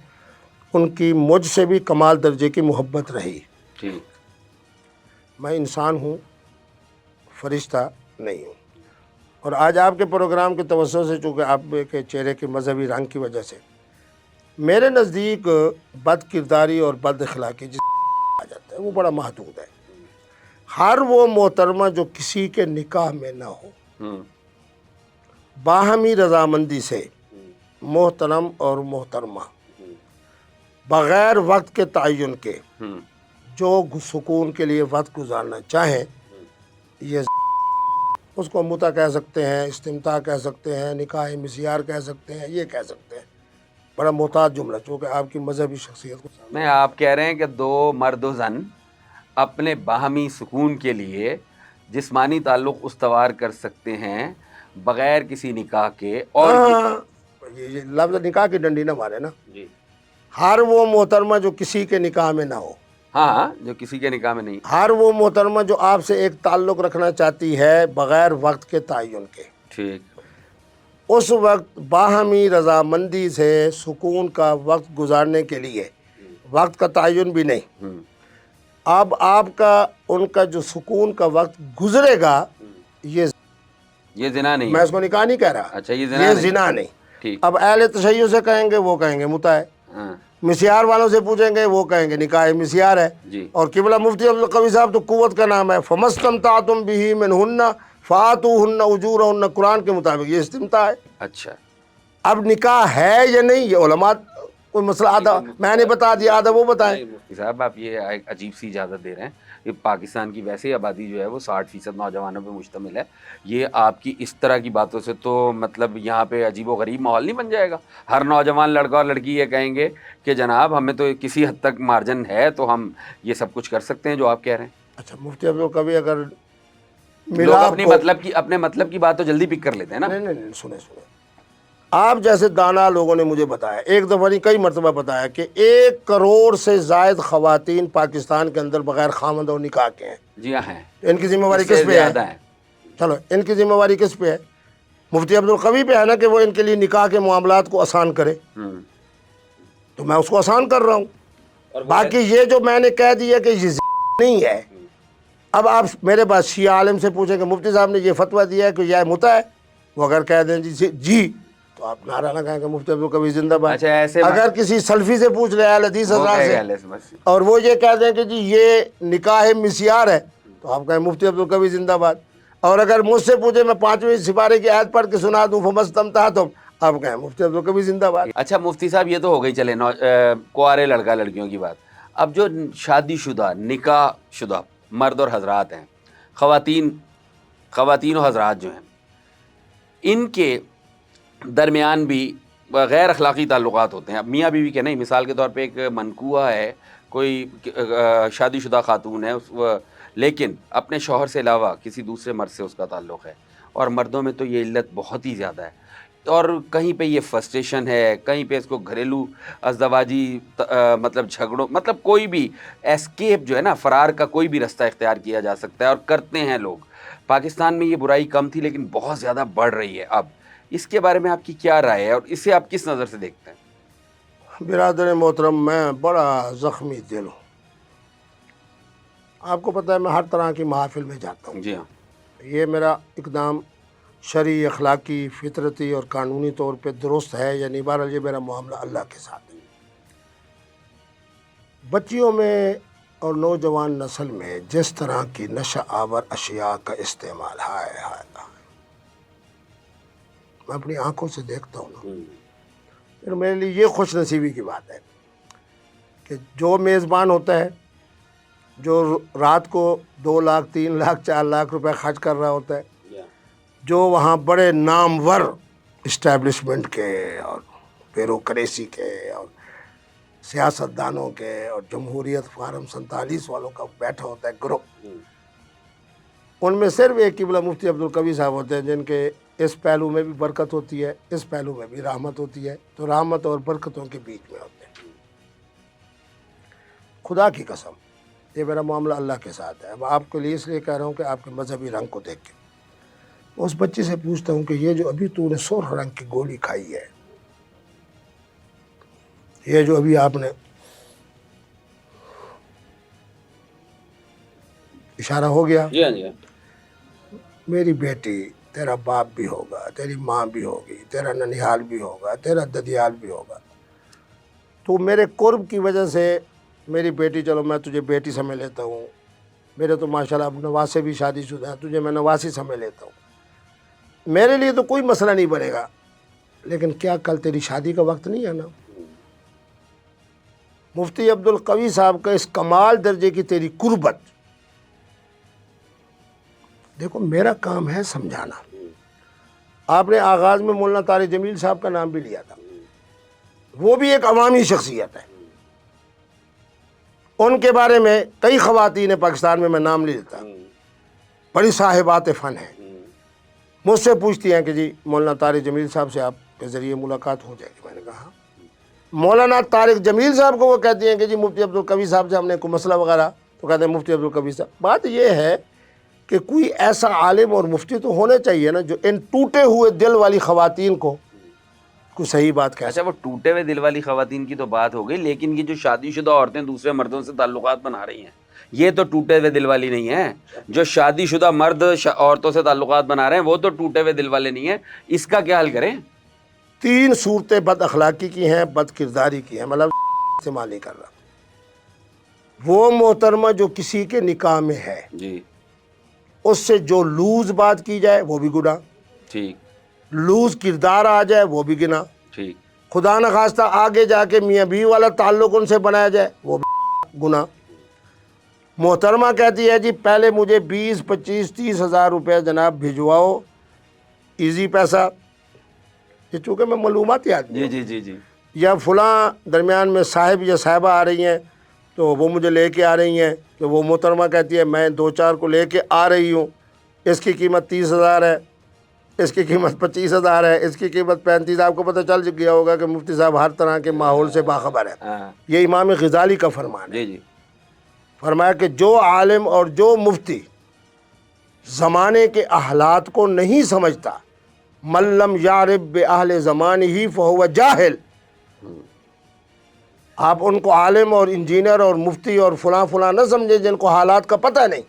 ان کی مجھ سے بھی کمال درجے کی محبت رہی۔ ٹھیک میں انسان ہوں، فرشتہ نہیں ہوں، اور آج آپ کے پروگرام کے توسط سے چونکہ آپ کے چہرے کے مذہبی رنگ کی وجہ سے میرے نزدیک بد کرداری اور بد اخلاقی جس آ جاتا ہے وہ بڑا محدود ہے۔ ہر وہ محترمہ جو کسی کے نکاح میں نہ ہو، باہمی رضامندی سے محترم اور محترمہ بغیر وقت کے تعین کے جو سکون کے لیے وقت گزارنا چاہیں، یہ اس کو متع کہہ سکتے ہیں، استمتاع کہہ سکتے ہیں، نکاح مسیار کہہ سکتے ہیں، یہ کہہ سکتے ہیں۔ بڑا محتاط جملہ چونکہ آپ کی مذہبی شخصیت کو میں آپ کہہ رہے ہیں کہ 2 مرد و زن اپنے باہمی سکون کے لیے جسمانی تعلق استوار کر سکتے ہیں بغیر کسی نکاح کے، اور یہ لفظ نکاح کی ڈنڈی نہ مارے نا۔ جی ہر وہ محترمہ جو کسی کے نکاح میں نہ ہو، ہاں جو کسی کے نکاح میں نہیں۔ ہر وہ محترمہ جو آپ سے ایک تعلق رکھنا چاہتی ہے بغیر وقت کے تعین کے، ٹھیک اس وقت باہمی رضامندی سے سکون کا وقت گزارنے کے لیے وقت کا تعین بھی نہیں، اب آپ کا ان کا جو سکون کا وقت گزرے گا، یہ زنا نہیں میں اس کو نکاح نہیں کہہ رہا، اچھا یہ زنا نہیں۔ ٹھیک اب اہل تشیع سے کہیں گے وہ کہیں گے متع ہے، ہاں مسیار والوں سے پوچھیں گے وہ کہیں گے نکاح مسیار ہے، جی اور قبلہ مفتی عبدالقوی صاحب تو قوت کا نام ہے، فَمَسْتَمْتَعْتُمْ بِهِ مِنْهُنَّ فَآتُوهُنَّ أُجُورَهُنَّ، قرآن کے مطابق یہ استمتاع ہے۔ اچھا اب نکاح ہے یا نہیں یہ علماء کوئی مسئلہ آدھا میں نے بتا دیا آدھا وہ بتائیں۔ مفتی صاحب آپ یہ ایک عجیب سی اجازت دے رہے ہیں، یہ پاکستان کی ویسے آبادی جو ہے وہ 60% نوجوانوں پہ مشتمل ہے، یہ آپ کی اس طرح کی باتوں سے تو مطلب یہاں پہ عجیب و غریب ماحول نہیں بن جائے گا؟ ہر نوجوان لڑکا اور لڑکی یہ کہیں گے کہ جناب ہمیں تو کسی حد تک مارجن ہے تو ہم یہ سب کچھ کر سکتے ہیں جو آپ کہہ رہے ہیں۔ اچھا مفتی عبدالقوی اگر لوگ اپنے مطلب کی بات تو جلدی پک کر لیتے ہیں نا. نہیں سنیں آپ جیسے دانا لوگوں نے مجھے بتایا، ایک دفعہ نہیں کئی مرتبہ بتایا کہ 1 کروڑ سے زائد خواتین پاکستان کے اندر بغیر خامند اور نکاح کے ہیں. جی ہاں ہیں. ان کی ذمہ داری کس پہ ہے؟ چلو ان کی ذمہ داری کس پہ ہے؟ مفتی عبدالقوی پہ ہے نا کہ وہ ان کے لیے نکاح کے معاملات کو آسان کرے. تو میں اس کو آسان کر رہا ہوں. باقی یہ جو میں نے کہہ دیا کہ یہ نہیں ہے، اب آپ میرے پاس شیعہ عالم سے پوچھیں کہ مفتی صاحب نے یہ فتویٰ دیا ہے کہ یہ متع ہے، وہ اگر کہہ دیں جی تو آپ نعرہ نہ کہیں کہ مفتی عبدالقوی زندہ باد. اگر کسی سلفی سے پوچھ لے اہل حدیث حضرات سے اور وہ یہ کہہ دیں کہ جی یہ نکاح مسیار ہے، تو آپ کہیں مفتی عبدالقوی زندہ باد. اور اگر مجھ سے پوچھے میں 5ویں سپارے کی آیت پڑھ کے سنا دوں فمستمتعتم، آپ کہیں مفتی عبدالقوی زندہ باد. اچھا مفتی صاحب یہ تو ہو گئی چلے کوارے لڑکا لڑکیوں کی بات. اب جو شادی شدہ نکاح شدہ مرد اور حضرات ہیں، خواتین و حضرات جو ہیں، ان کے درمیان بھی غیر اخلاقی تعلقات ہوتے ہیں. اب میاں بیوی کے نہیں، مثال کے طور پہ ایک منکوہ ہے، کوئی شادی شدہ خاتون ہے، لیکن اپنے شوہر سے علاوہ کسی دوسرے مرد سے اس کا تعلق ہے. اور مردوں میں تو یہ علت بہت ہی زیادہ ہے، اور کہیں پہ یہ فرسٹریشن ہے، کہیں پہ اس کو گھریلو ازدواجی مطلب جھگڑوں، مطلب کوئی بھی ایسکیپ جو ہے نا، فرار کا کوئی بھی رستہ اختیار کیا جا سکتا ہے، اور کرتے ہیں لوگ. پاکستان میں یہ برائی کم تھی لیکن بہت زیادہ بڑھ رہی ہے اب. اس کے بارے میں آپ کی کیا رائے ہے اور اسے آپ کس نظر سے دیکھتے ہیں؟ برادر محترم، میں بڑا زخمی دل ہوں. آپ کو پتہ ہے میں ہر طرح کی محافل میں جاتا ہوں. جی ہاں. یہ میرا اقدام شرعی، اخلاقی، فطرتی اور قانونی طور پہ درست ہے یا نہیں، بہرحال یہ میرا معاملہ اللہ کے ساتھ ہے. بچیوں میں اور نوجوان نسل میں جس طرح کی نشہ آور اشیاء کا استعمال ہے، میں اپنی آنکھوں سے دیکھتا ہوں نا. پھر میرے لیے یہ خوش نصیبی کی بات ہے کہ جو میزبان ہوتا ہے، جو رات کو 2 لاکھ 3 لاکھ 4 لاکھ روپے خرچ کر رہا ہوتا ہے، جو وہاں بڑے نامور اسٹیبلشمنٹ کے اور بیوروکریسی کے اور سیاستدانوں کے اور جمہوریت فارم 47 والوں کا بیٹھا ہوتا ہے گروپ، ان میں صرف ایک قبلہ مفتی عبدالقوی صاحب ہوتے ہیں جن کے اس پہلو میں بھی برکت ہوتی ہے، اس پہلو میں بھی رحمت ہوتی ہے. تو رحمت اور برکتوں کے بیچ میں ہوتے ہیں. خدا کی قسم یہ میرا معاملہ اللہ کے ساتھ ہے. اب آپ کے لیے اس لیے کہہ رہا ہوں کہ آپ کے مذہبی رنگ کو دیکھ کے اس بچی سے پوچھتا ہوں کہ یہ جو ابھی تو نے سرخ رنگ کی گولی کھائی ہے، یہ جو ابھی آپ نے اشارہ ہو گیا، میری بیٹی، تیرا باپ بھی ہوگا، تیری ماں بھی ہوگی، تیرا ننیال بھی ہوگا، تیرا ددیال بھی ہوگا. تو میرے قرب کی وجہ سے میری بیٹی، چلو میں تجھے بیٹی سمجھ لیتا ہوں، میرے تو ماشاءاللہ اب نواسے بھی شادی شدہ ہیں، تجھے میں نواسی سمجھ لیتا ہوں، میرے لیے تو کوئی مسئلہ نہیں بنے گا. لیکن کیا کل تیری شادی کا وقت نہیں ہے نا؟ مفتی عبدالقوی صاحب کا اس کمال درجے کی تیری قربت، دیکھو میرا کام ہے سمجھانا. آپ نے آغاز میں مولانا طارق جمیل صاحب کا نام بھی لیا تھا، وہ بھی ایک عوامی شخصیت ہے. ان کے بارے میں کئی خواتین پاکستان میں نام نہیں لیتا، بڑی صاحبات فن ہیں. مجھ سے پوچھتی ہیں کہ جی مولانا طارق جمیل صاحب سے آپ کے ذریعے ملاقات ہو جائے گی. میں نے کہا ہاں. مولانا طارق جمیل صاحب کو وہ کہتی ہیں کہ جی مفتی عبدالقوی صاحب سے ہم نے کوئی مسئلہ وغیرہ، تو کہتے ہیں مفتی عبدالقوی صاحب. بات یہ ہے کہ کوئی ایسا عالم اور مفتی تو ہونا چاہیے نا جو ان ٹوٹے ہوئے دل والی خواتین کو کوئی صحیح بات کہہ. اچھا وہ ٹوٹے ہوئے دل والی خواتین کی تو بات ہو گئی، لیکن یہ جو شادی شدہ عورتیں دوسرے مردوں سے تعلقات بنا رہی ہیں، یہ تو ٹوٹے ہوئے دل والی نہیں ہیں. جو شادی شدہ مرد عورتوں سے تعلقات بنا رہے ہیں وہ تو ٹوٹے ہوئے دل والے نہیں ہیں. اس کا کیا حل کریں؟ 3 صورتیں بد اخلاقی کی ہیں، بد کرداری کی ہیں، مطلب استعمال نہیں کر رہا. وہ محترمہ جو کسی کے نکاح میں ہے، جی، اس سے جو لوز بات کی جائے وہ بھی گناہ، ٹھیک، لوز کردار آ جائے وہ بھی گناہ، ٹھیک، خدا نخواستہ آگے جا کے میاں بیوی والا تعلق ان سے بنایا جائے وہ بھی گناہ. محترمہ کہتی ہے جی پہلے مجھے 20 25 30 ہزار روپے جناب بھجواؤ، ایزی پیسہ، یہ چونکہ میں معلوماتی آدمی ہوں، جی جی جی، یا فلاں درمیان میں صاحب یا صاحبہ آ رہی ہیں تو وہ مجھے لے کے آ رہی ہیں، تو وہ محترمہ کہتی ہے میں 2 4 کو لے کے آ رہی ہوں، اس کی قیمت 30,000 ہے، اس کی قیمت 25,000 ہے، اس کی قیمت 35. آپ کو پتہ چل گیا ہوگا کہ مفتی صاحب ہر طرح کے ماحول سے باخبر ہے. یہ امام غزالی کا فرمان ہے. جی فرمایا کہ جو عالم اور جو مفتی زمانے کے احالات کو نہیں سمجھتا، من لم یعرف باہل زمانہ فہو جاہل. آپ ان کو عالم اور انجینئر اور مفتی اور فلاں فلاں نہ سمجھیں جن کو حالات کا پتہ نہیں.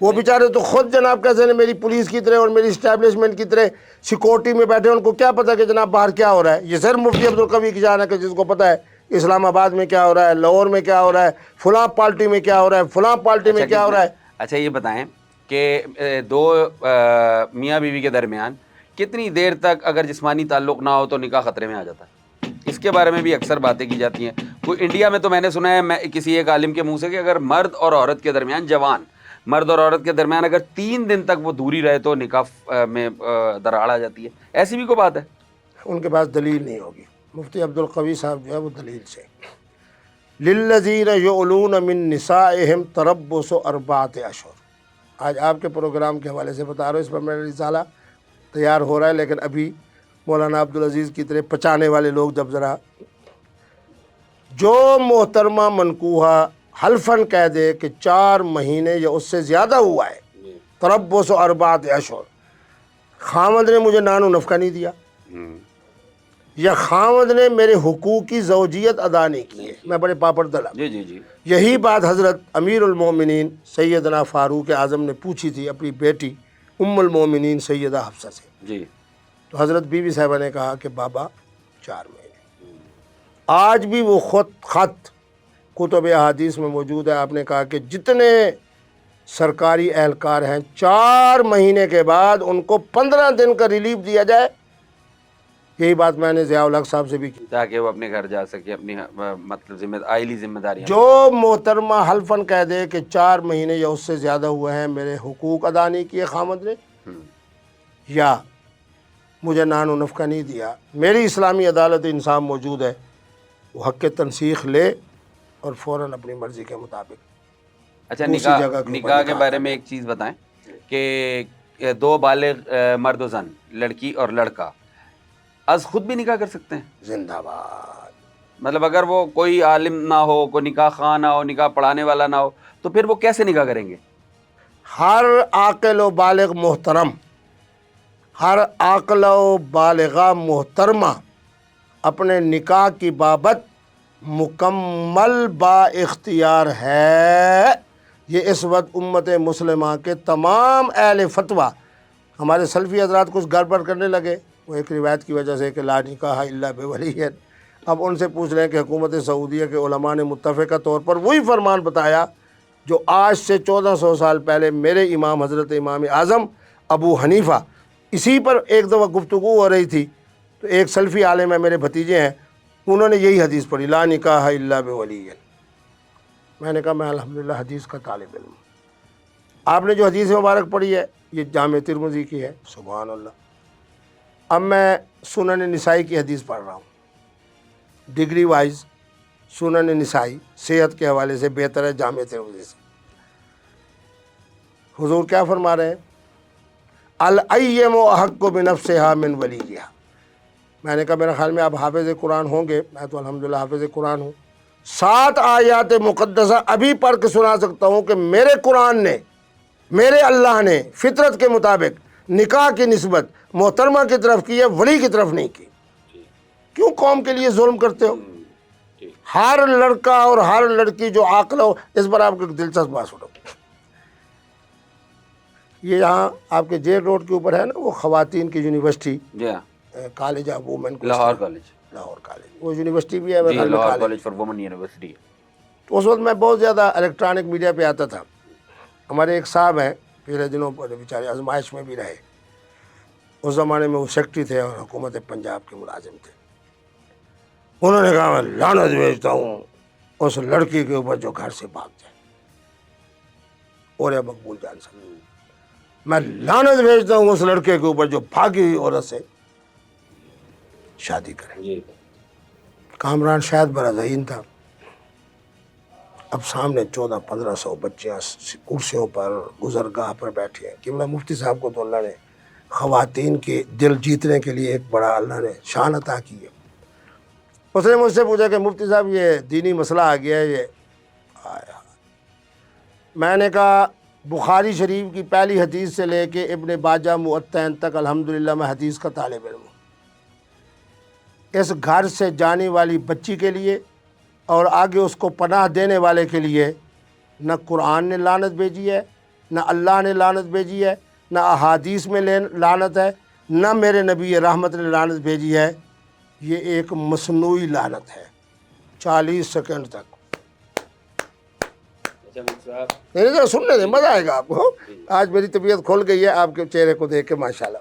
وہ بیچارے تو خود جناب کیسے نے میری پولیس کی طرح اور میری اسٹیبلشمنٹ کی طرح سیکورٹی میں بیٹھے، ان کو کیا پتہ کہ جناب باہر کیا ہو رہا ہے. یہ صرف مفتی عبدالقوی کی جان ہے کہ جس کو پتہ ہے اسلام آباد میں کیا ہو رہا ہے، لاہور میں کیا ہو رہا ہے، فلاں پارٹی میں کیا ہو رہا ہے، فلاں پارٹی میں کیا ہو رہا ہے. اچھا یہ بتائیں کہ دو میاں بیوی کے درمیان کتنی دیر تک اگر جسمانی تعلق نہ ہو تو نکاح خطرے میں آ جاتا ہے؟ اس کے بارے میں بھی اکثر باتیں کی جاتی ہیں. کوئی انڈیا میں تو میں نے سنا ہے میں کسی ایک عالم کے منہ سے کہ اگر مرد اور عورت کے درمیان، جوان مرد اور عورت کے درمیان اگر 3 دن تک وہ دوری رہے تو نکاح میں دراڑ آ جاتی ہے. ایسی بھی کوئی بات ہے؟ ان کے پاس دلیل نہیں ہوگی. مفتی عبدالقوی صاحب جو ہے وہ دلیل سے للذین یعلون من نسائہم تربص 4 اشہر. آج آپ کے پروگرام کے حوالے سے بتا رہا ہوں، اس پر میرا رسالہ تیار ہو رہا ہے، لیکن ابھی مولانا عبدالعزیز کی طرح پچانے والے لوگ جب ذرا جو محترمہ منکوحہ حلفاً کہہ دے کہ 4 مہینے یا اس سے زیادہ ہوا ہے، تربص 4 اشہر، خامد نے مجھے نان و نفقہ نہیں دیا یا خامد نے میرے حقوق کی زوجیت ادا نہیں کی ہے، میں بڑے پاپڑ دلا. جی یہی بات حضرت امیر المومنین سیدنا فاروق اعظم نے پوچھی تھی اپنی بیٹی ام المومنین سیدہ حفصہ سے. جی تو حضرت بی بی صاحبہ نے کہا کہ بابا 4 مہینے. آج بھی وہ خط کتب احادیث میں موجود ہے. آپ نے کہا کہ جتنے سرکاری اہلکار ہیں 4 مہینے کے بعد ان کو 15 دن کا ریلیف دیا جائے. یہی بات میں نے ضیاء الحق صاحب سے بھی کی تاکہ وہ اپنے گھر جا سکے، اپنی مطلب آئلی ذمہ داریاں. جو محترمہ حلفاً کہہ دے کہ 4 مہینے یا اس سے زیادہ ہوئے ہیں، میرے حقوق ادا نہیں کیے خامد نے، یا مجھے نان و نفقہ نہیں دیا، میری اسلامی عدالت انصاف موجود ہے، وہ حق تنسیخ لے اور فوراً اپنی مرضی کے مطابق. اچھا نکاح کے بارے میں ایک چیز بتائیں کہ 2 بالغ مرد و زن، لڑکی اور لڑکا، از خود بھی نکاح کر سکتے ہیں؟ زندہ باد. مطلب اگر وہ کوئی عالم نہ ہو، کوئی نکاح خواہ نہ ہو، نکاح پڑھانے والا نہ ہو، تو پھر وہ کیسے نکاح کریں گے؟ ہر عاقل و بالغ محترم، ہر عاقل و بالغہ محترمہ اپنے نکاح کی بابت مکمل با اختیار ہے. یہ اس وقت امت مسلمہ کے تمام اہل فتویٰ، ہمارے سلفی حضرات کچھ گڑبڑ کرنے لگے وہ ایک روایت کی وجہ سے کہ لا نکاح الا بولی. اب ان سے پوچھ لیں کہ حکومت سعودیہ کے علماء نے متفقہ طور پر وہی فرمان بتایا جو آج سے 1400 سال پہلے میرے امام حضرت امام اعظم ابو حنیفہ، اسی پر ایک دفعہ گفتگو ہو رہی تھی تو ایک سلفی عالم ہے، میرے بھتیجے ہیں، انہوں نے یہی حدیث پڑھی لا نکاح الا بولی. میں نے کہا میں الحمدللہ حدیث کا طالب علم. آپ نے جو حدیث مبارک پڑھی ہے یہ جامع ترمذی کی ہے، سبحان اللہ. اب میں سنن نسائی کی حدیث پڑھ رہا ہوں، ڈگری وائز سنن نسائی صحت کے حوالے سے بہتر ہے جامع ترمذی سے. حضور کیا فرما رہے ہیں؟ الایّم احق بنفسها من ولیہا. میں نے کہا میرے خیال میں آپ حافظ قرآن ہوں گے، میں تو الحمدللہ حافظ قرآن ہوں. 7 آیات مقدسہ ابھی پڑھ کے سنا سکتا ہوں کہ میرے قرآن نے، میرے اللہ نے فطرت کے مطابق نکاح کی نسبت محترمہ کی طرف کی ہے، ولی کی طرف نہیں کی. کیوں قوم کے لیے ظلم کرتے ہو؟ ہر لڑکا اور ہر لڑکی جو عاقل ہو، اس پر آپ کو ایک دلچسپ بات سنو. یہ یہاں آپ کے جیل روڈ کے اوپر ہے نا وہ خواتین کی university, college of women, Lahore college, وہ یونیورسٹی بھی ہے. Lahore college for women university. تو اس وقت میں بہت زیادہ الیکٹرانک میڈیا پہ آتا تھا. ہمارے ایک صاحب ہیں پچھلے دنوں پر بیچارے آزمائش میں بھی رہے، اس زمانے میں وہ سیکٹری تھے اور حکومت پنجاب کے ملازم تھے. انہوں نے کہا میں لعنت بھیجتا ہوں اس لڑکی کے اوپر جو گھر سے بھاگ جائے، اور یہ مقبول جان سکتا. میں لعنت بھیجتا ہوں اس لڑکے کے اوپر جو بھاگی ہوئی عورت سے شادی کرے. کامران شاید بڑا ذہین تھا، اب سامنے 1400-1500 بچیاں کرسیوں پر گزرگاہ پر بیٹھی ہیں. قبلہ مفتی صاحب کو تو اللہ نے خواتین کے دل جیتنے کے لیے ایک بڑا اللہ نے شان عطا کی ہے. اس نے مجھ سے پوچھا کہ مفتی صاحب یہ دینی مسئلہ آ گیا ہے یہ. میں نے کہا بخاری شریف کی پہلی حدیث سے لے کے ابن باجہ معطین تک الحمدللہ میں حدیث کا طالب علم ہوں. اس گھر سے جانے والی بچی کے لیے اور آگے اس کو پناہ دینے والے کے لیے نہ قرآن نے لعنت بھیجی ہے، نہ اللہ نے لعنت بھیجی ہے، نہ احادیث میں لعنت ہے، نہ میرے نبی رحمت نے لعنت بھیجی ہے. یہ ایک مصنوعی لعنت ہے. 40 سیکنڈ تک نہیں ذرا سننے دیں، مزہ آئے گا آپ کو. آج میری طبیعت کھل گئی ہے آپ کے چہرے کو دیکھ کے ماشاءاللہ.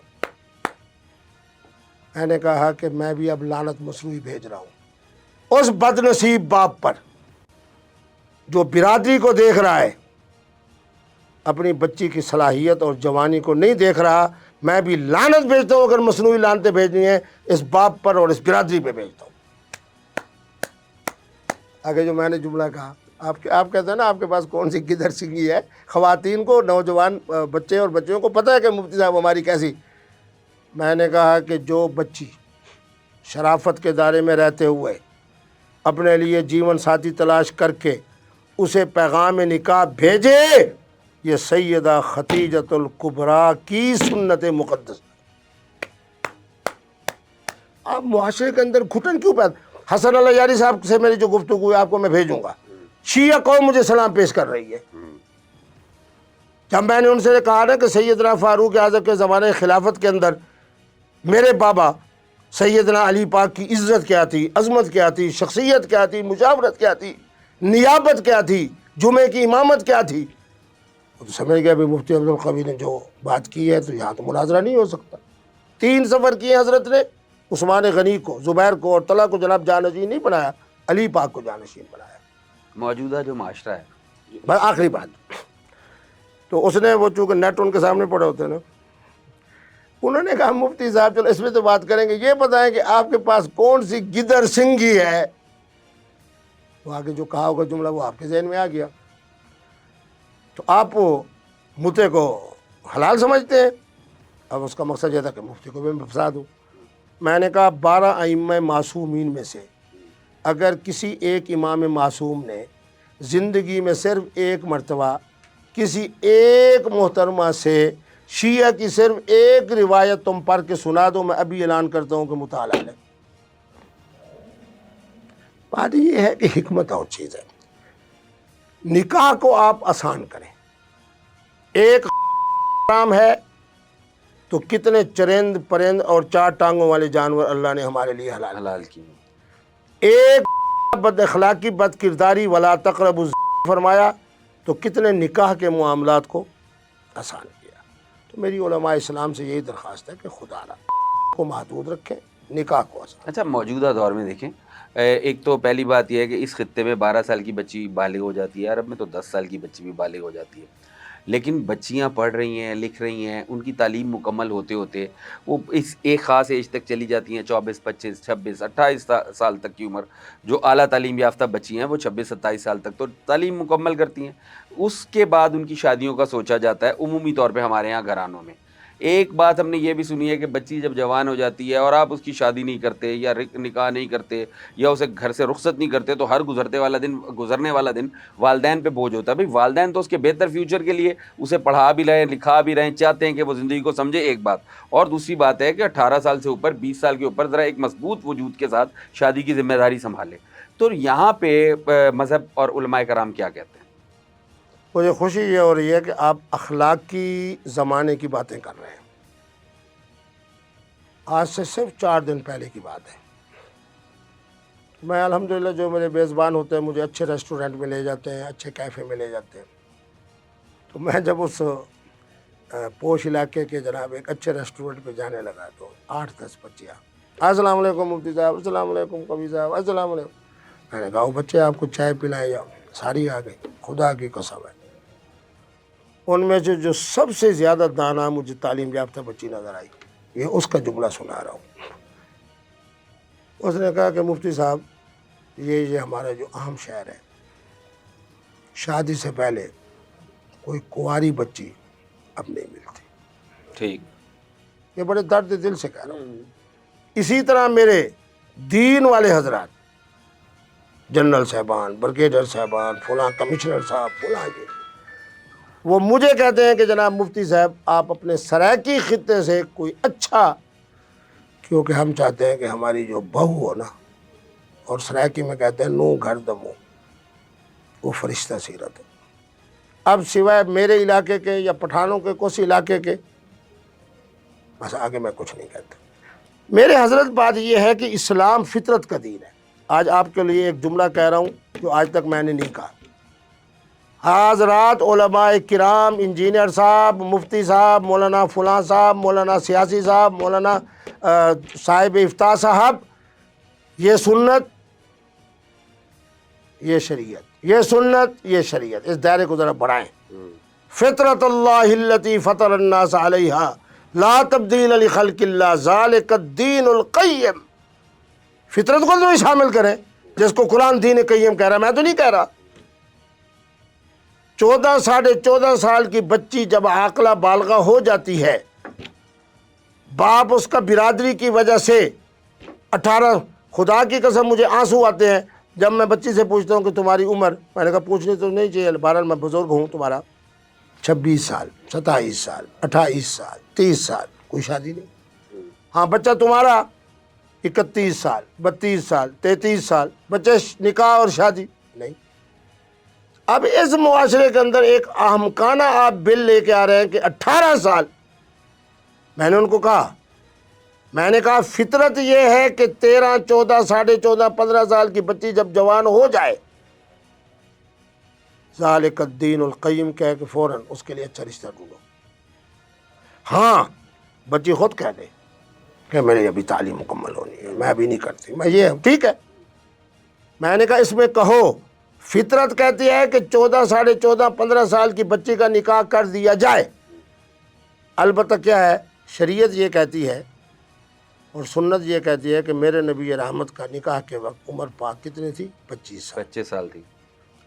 میں نے کہا کہ میں بھی اب لعنت مصنوعی بھیج رہا ہوں اس بد نصیب باپ پر جو برادری کو دیکھ رہا ہے، اپنی بچی کی صلاحیت اور جوانی کو نہیں دیکھ رہا. میں بھی لعنت بھیجتا ہوں. اگر مصنوعی لعنتیں بھیجنی ہیں اس باپ پر اور اس برادری پہ بھیجتا ہوں. آگے جو میں نے جملہ کہا، آپ کہتے ہیں نا آپ کے پاس کون سی گدر سنگھی ہے. خواتین کو، نوجوان بچے اور بچیوں کو پتہ ہے کہ مفتی صاحب ہماری کیسی. میں نے کہا کہ جو بچی شرافت کے دائرے میں رہتے ہوئے اپنے لیے جیون ساتھی تلاش کر کے اسے پیغام نکاح بھیجے، یہ سیدہ خدیجۃ الکبریٰ کی سنت مقدس. آپ معاشرے کے اندر گھٹن کیوں پیدا؟ حسن اللہ یاری صاحب سے میری جو گفتگو ہوئی آپ کو میں بھیجوں گا. شیعہ قوم مجھے سلام پیش کر رہی ہے. جب میں نے ان سے کہا نا کہ سیدنا فاروق اعظم کے زمانے خلافت کے اندر میرے بابا سیدنا علی پاک کی عزت کیا تھی، عظمت کیا تھی، شخصیت کیا تھی، مشاورت کیا تھی، نیابت کیا تھی، جمعے کی امامت کیا تھی، تو سمجھ گیا بھی مفتی افضل القوی نے جو بات کی ہے تو یہاں تو مناظرہ نہیں ہو سکتا. 3 سفر کیے حضرت نے. عثمان غنی کو، زبیر کو اور طلحہ کو جناب جانشین نہیں بنایا، علی پاک کو جانشین بنایا. موجودہ جو معاشرہ ہے، بس آخری بات تو اس نے وہ چونکہ نیٹ ان کے سامنے پڑے ہوتے ہیں نا، انہوں نے کہا مفتی صاحب چلو اس میں تو بات کریں گے، یہ بتائیں کہ آپ کے پاس کون سی گدر سنگھی ہے. تو آگے جو کہا ہوگا جملہ وہ آپ کے ذہن میں آ گیا. تو آپ متے کو حلال سمجھتے ہیں. اب اس کا مقصد یہ تھا کہ مفتی کو بھی میں پھنسا دوں. میں نے کہا 12 ائمہ معصومین میں سے اگر کسی ایک امام معصوم نے زندگی میں صرف ایک مرتبہ کسی ایک محترمہ سے شیعہ کی صرف ایک روایت تم پڑھ کے سنا دو، میں ابھی اعلان کرتا ہوں کہ مطالعہ لیں. بات یہ ہے کہ حکمت اور چیز ہے. نکاح کو آپ آسان کریں. ایک حرام ہے تو کتنے چرند پرند اور 4 ٹانگوں والے جانور اللہ نے ہمارے لیے حلال کی. ایک بد اخلاقی بد کرداری ولا تقربوا الزنا فرمایا تو کتنے نکاح کے معاملات کو آسان کیا. تو میری علماء اسلام سے یہی درخواست ہے کہ خدا را کو محدود رکھیں، نکاح کو آسان. اچھا، موجودہ دور میں دیکھیں، ایک تو پہلی بات یہ ہے کہ اس خطے میں 12 سال کی بچی بالغ ہو جاتی ہے، عرب میں تو 10 سال کی بچی بھی بالغ ہو جاتی ہے. لیکن بچیاں پڑھ رہی ہیں، لکھ رہی ہیں، ان کی تعلیم مکمل ہوتے ہوتے وہ اس ایک خاص ایج تک چلی جاتی ہیں، 24 25 26 28 سال تک کی عمر. جو اعلیٰ تعلیم یافتہ بچی ہیں وہ 26 27 سال تک تو تعلیم مکمل کرتی ہیں. اس کے بعد ان کی شادیوں کا سوچا جاتا ہے عمومی طور پہ ہمارے یہاں گھرانوں میں. ایک بات ہم نے یہ بھی سنی ہے کہ بچی جب جوان ہو جاتی ہے اور آپ اس کی شادی نہیں کرتے یا نکاح نہیں کرتے یا اسے گھر سے رخصت نہیں کرتے تو ہر گزرنے والا دن والدین پہ بوجھ ہوتا ہے. بھئی والدین تو اس کے بہتر فیوچر کے لیے اسے پڑھا بھی رہے ہیں، لکھا بھی رہے ہیں، چاہتے ہیں کہ وہ زندگی کو سمجھے. ایک بات اور دوسری بات ہے کہ 18 سال سے اوپر 20 سال کے اوپر ذرا ایک مضبوط وجود کے ساتھ شادی کی ذمہ داری سنبھالے. تو یہاں پہ مذہب اور علماء کرام کیا کہتے ہیں؟ مجھے خوشی یہ ہو رہی ہے کہ آپ اخلاقی زمانے کی باتیں کر رہے ہیں. آج سے صرف 4 دن پہلے کی بات ہے. میں الحمدللہ جو میرے میزبان ہوتے ہیں مجھے اچھے ریسٹورنٹ میں لے جاتے ہیں، اچھے کیفے میں لے جاتے ہیں. تو میں جب اس پوش علاقے کے جناب ایک اچھے ریسٹورنٹ پہ جانے لگا تو 8-10 بچیاں، السلام علیکم مفتی صاحب، السلام علیکم قوی صاحب، السلام علیکم. میں نے کہا وہ بچے آپ کو چائے پلائیں جاؤ. ساری آ گئی، خدا کی قسم ہے. ان میں سے جو سب سے زیادہ دانا مجھے تعلیم یافتہ بچی نظر آئی، یہ اس کا جملہ سنا رہا ہوں. اس نے کہا کہ مفتی صاحب یہ ہمارا جو اہم شہر ہے شادی سے پہلے کوئی کنواری بچی اب نہیں ملتی. ٹھیک. یہ بڑے درد دل سے کہہ رہا ہوں. اسی طرح میرے دین والے حضرات، جنرل صاحبان، بریگیڈیئر صاحبان، فلاں کمشنر صاحب، فلاں وہ مجھے کہتے ہیں کہ جناب مفتی صاحب آپ اپنے سرائکی خطے سے کوئی اچھا، کیونکہ ہم چاہتے ہیں کہ ہماری جو بہو ہو نا، اور سرائکی میں کہتے ہیں نو گھر دمو، وہ فرشتہ سیرت ہے. اب سوائے میرے علاقے کے یا پٹھانوں کے کوسی علاقے کے، بس آگے میں کچھ نہیں کہتا. میرے حضرت بات یہ ہے کہ اسلام فطرت کا دین ہے. آج آپ کے لیے ایک جملہ کہہ رہا ہوں جو آج تک میں نے نہیں کہا. حضرات علماء کرام، انجینئر صاحب، مفتی صاحب، مولانا فلاں صاحب، مولانا سیاسی صاحب، مولانا صاحب افتاء صاحب، یہ سنت، یہ شریعت، یہ سنت، یہ شریعت، اس دائرے کو ذرا بڑھائیں. فطرت اللہ التی فطر الناس علیہا لا تبدیل لخلق اللہ ذالک الدین القیم. فطرت کو تو شامل کریں جس کو قرآن دین قیم کہہ رہا. میں تو نہیں کہہ رہا. 14 سال کی بچی جب عاقلہ بالغہ ہو جاتی ہے، باپ اس کا برادری کی وجہ سے 18، خدا کی قسم مجھے آنسو آتے ہیں جب میں بچی سے پوچھتا ہوں کہ تمہاری عمر، میں نے کہا پوچھنی تو نہیں چاہیے، بہرحال میں بزرگ ہوں تمہارا، 26 سال، 27 سال، 28 سال، 30 سال، کوئی شادی نہیں. ہاں بچہ تمہارا 31 سال، 32 سال، 33 سال، بچے نکاح اور شادی نہیں. اب اس معاشرے کے اندر ایک احمقانہ آپ بل لے کے آ رہے ہیں کہ 18 سال. میں نے ان کو کہا، میں نے کہا فطرت یہ ہے کہ 13، 14، 14.5، 15 سال کی بچی جب جوان ہو جائے، ذالک الدین القیم کہہ کے فوراً اس کے لیے اچھا رشتہ ڈھونڈو. ہاں بچی خود کہہ دے کہ میری ابھی تعلیم مکمل ہونی ہے، میں ابھی نہیں کرتی، میں یہ ٹھیک ہے. میں نے کہا اس میں کہو فطرت کہتی ہے کہ 14، 14.5، 15 سال کی بچی کا نکاح کر دیا جائے. البتہ کیا ہے، شریعت یہ کہتی ہے اور سنت یہ کہتی ہے کہ میرے نبی رحمت کا نکاح کے وقت عمر پاک کتنی تھی؟ 25 سال. 25 سال تھی.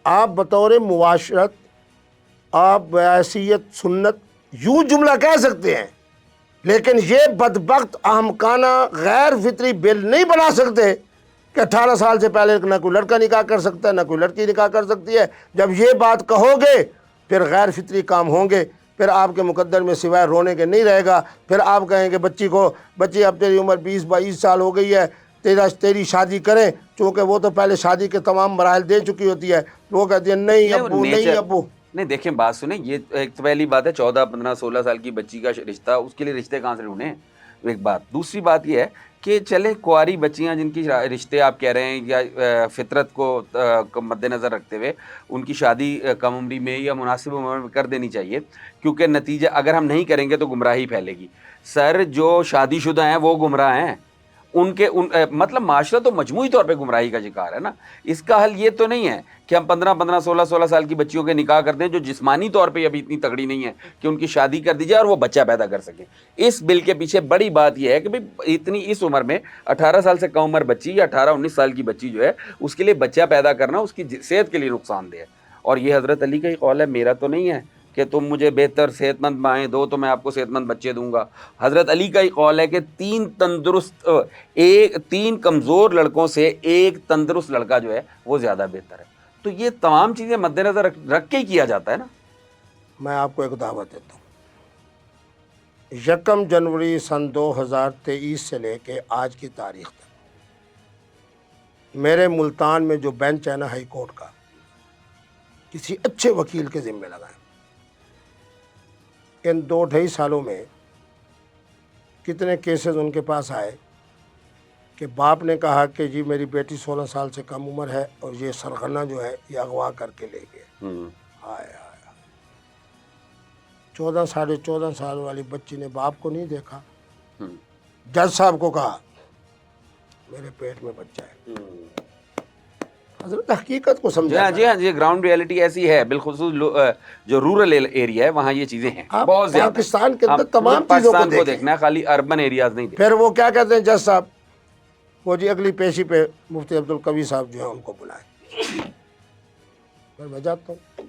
آپ بطور معاشرت، آپ بحیثیت سنت یوں جملہ کہہ سکتے ہیں، لیکن یہ بدبخت احمقانہ غیر فطری بل نہیں بنا سکتے کہ 18 سال سے پہلے نہ کوئی لڑکا نکاح کر سکتا ہے نہ کوئی لڑکی نکاح کر سکتی ہے. جب یہ بات کہو گے پھر غیر فطری کام ہوں گے، پھر آپ کے مقدر میں سوائے رونے کے نہیں رہے گا. پھر آپ کہیں کہ بچی اب تیری عمر 20-22 سال ہو گئی ہے، تیری شادی کریں، چونکہ وہ تو پہلے شادی کے تمام مراحل دے چکی ہوتی ہے. وہ کہتی ہے نہیں ابو، نہیں ابو. نہیں دیکھیں بات سنیں، یہ ایک تو پہلی بات ہے 14، 15، 16 سال کی بچی کا رشتہ، اس کے لیے رشتے کہاں سے ڈھونڈیں، ایک بات. دوسری بات یہ ہے کہ چلے کنواری بچیاں جن کی رشتے آپ کہہ رہے ہیں یا فطرت کو مد نظر رکھتے ہوئے ان کی شادی کم عمری میں یا مناسب عمر میں کر دینی چاہیے، کیونکہ نتیجہ اگر ہم نہیں کریں گے تو گمراہی پھیلے گی. سر جو شادی شدہ ہیں وہ گمراہ ہیں، مطلب معاشرہ تو مجموعی طور پہ گمراہی کا شکار ہے نا. اس کا حل یہ تو نہیں ہے کہ ہم 15، 16 سال کی بچیوں کے نکاح کر دیں جو جسمانی طور پہ ابھی اتنی تگڑی نہیں ہے کہ ان کی شادی کر دی جائے اور وہ بچہ پیدا کر سکیں. اس بل کے پیچھے بڑی بات یہ ہے کہ بھئی اتنی اس عمر میں 18 سال سے کم عمر بچی یا 18، 19 سال کی بچی جو ہے اس کے لیے بچہ پیدا کرنا اس کی صحت کے لیے نقصان دہ ہے. اور یہ حضرت علی کا ہی قول ہے، میرا تو نہیں ہے کہ تم مجھے بہتر صحت مند مائیں دو تو میں آپ کو صحت مند بچے دوں گا. حضرت علی کا ہی قول ہے کہ 3 کمزور لڑکوں سے ایک تندرست لڑکا جو ہے وہ زیادہ بہتر ہے. تو یہ تمام چیزیں مد نظر رکھ کے ہی کیا جاتا ہے نا. میں آپ کو ایک دعوت دیتا ہوں، 1 جنوری سن 2023 سے لے کے آج کی تاریخ تک میرے ملتان میں جو بینچ ہے نا ہائی کورٹ کا، کسی اچھے وکیل کے ذمہ لگائیں. ان 2-2.5 سالوں میں کتنے کیسز ان کے پاس آئے کہ باپ نے کہا کہ جی میری بیٹی 16 سال سے کم عمر ہے اور یہ سرغنہ جو ہے یہ اغوا کر کے لے گئے. آیا 14 سال والی بچی نے باپ کو نہیں دیکھا، جج صاحب کو کہا میرے پیٹ میں بچہ ہے. حضرت حقیقت کو سمجھا. جی ہاں، یہ گراؤنڈ ریئلٹی ایسی ہے، بالخصوص جو رورل ایریا ہے وہاں یہ چیزیں ہیں بہت زیادہ. پاکستان کے اندر تمام چیزوں کو دیکھنا ہے، خالی اربن ایریاز نہیں. پھر وہ کیا کہتے ہیں جج صاحب، وہ جی اگلی پیشی پہ مفتی عبدالقوی صاحب جو ہیں ان کو بلائیں. پھر میں جاتا ہوں.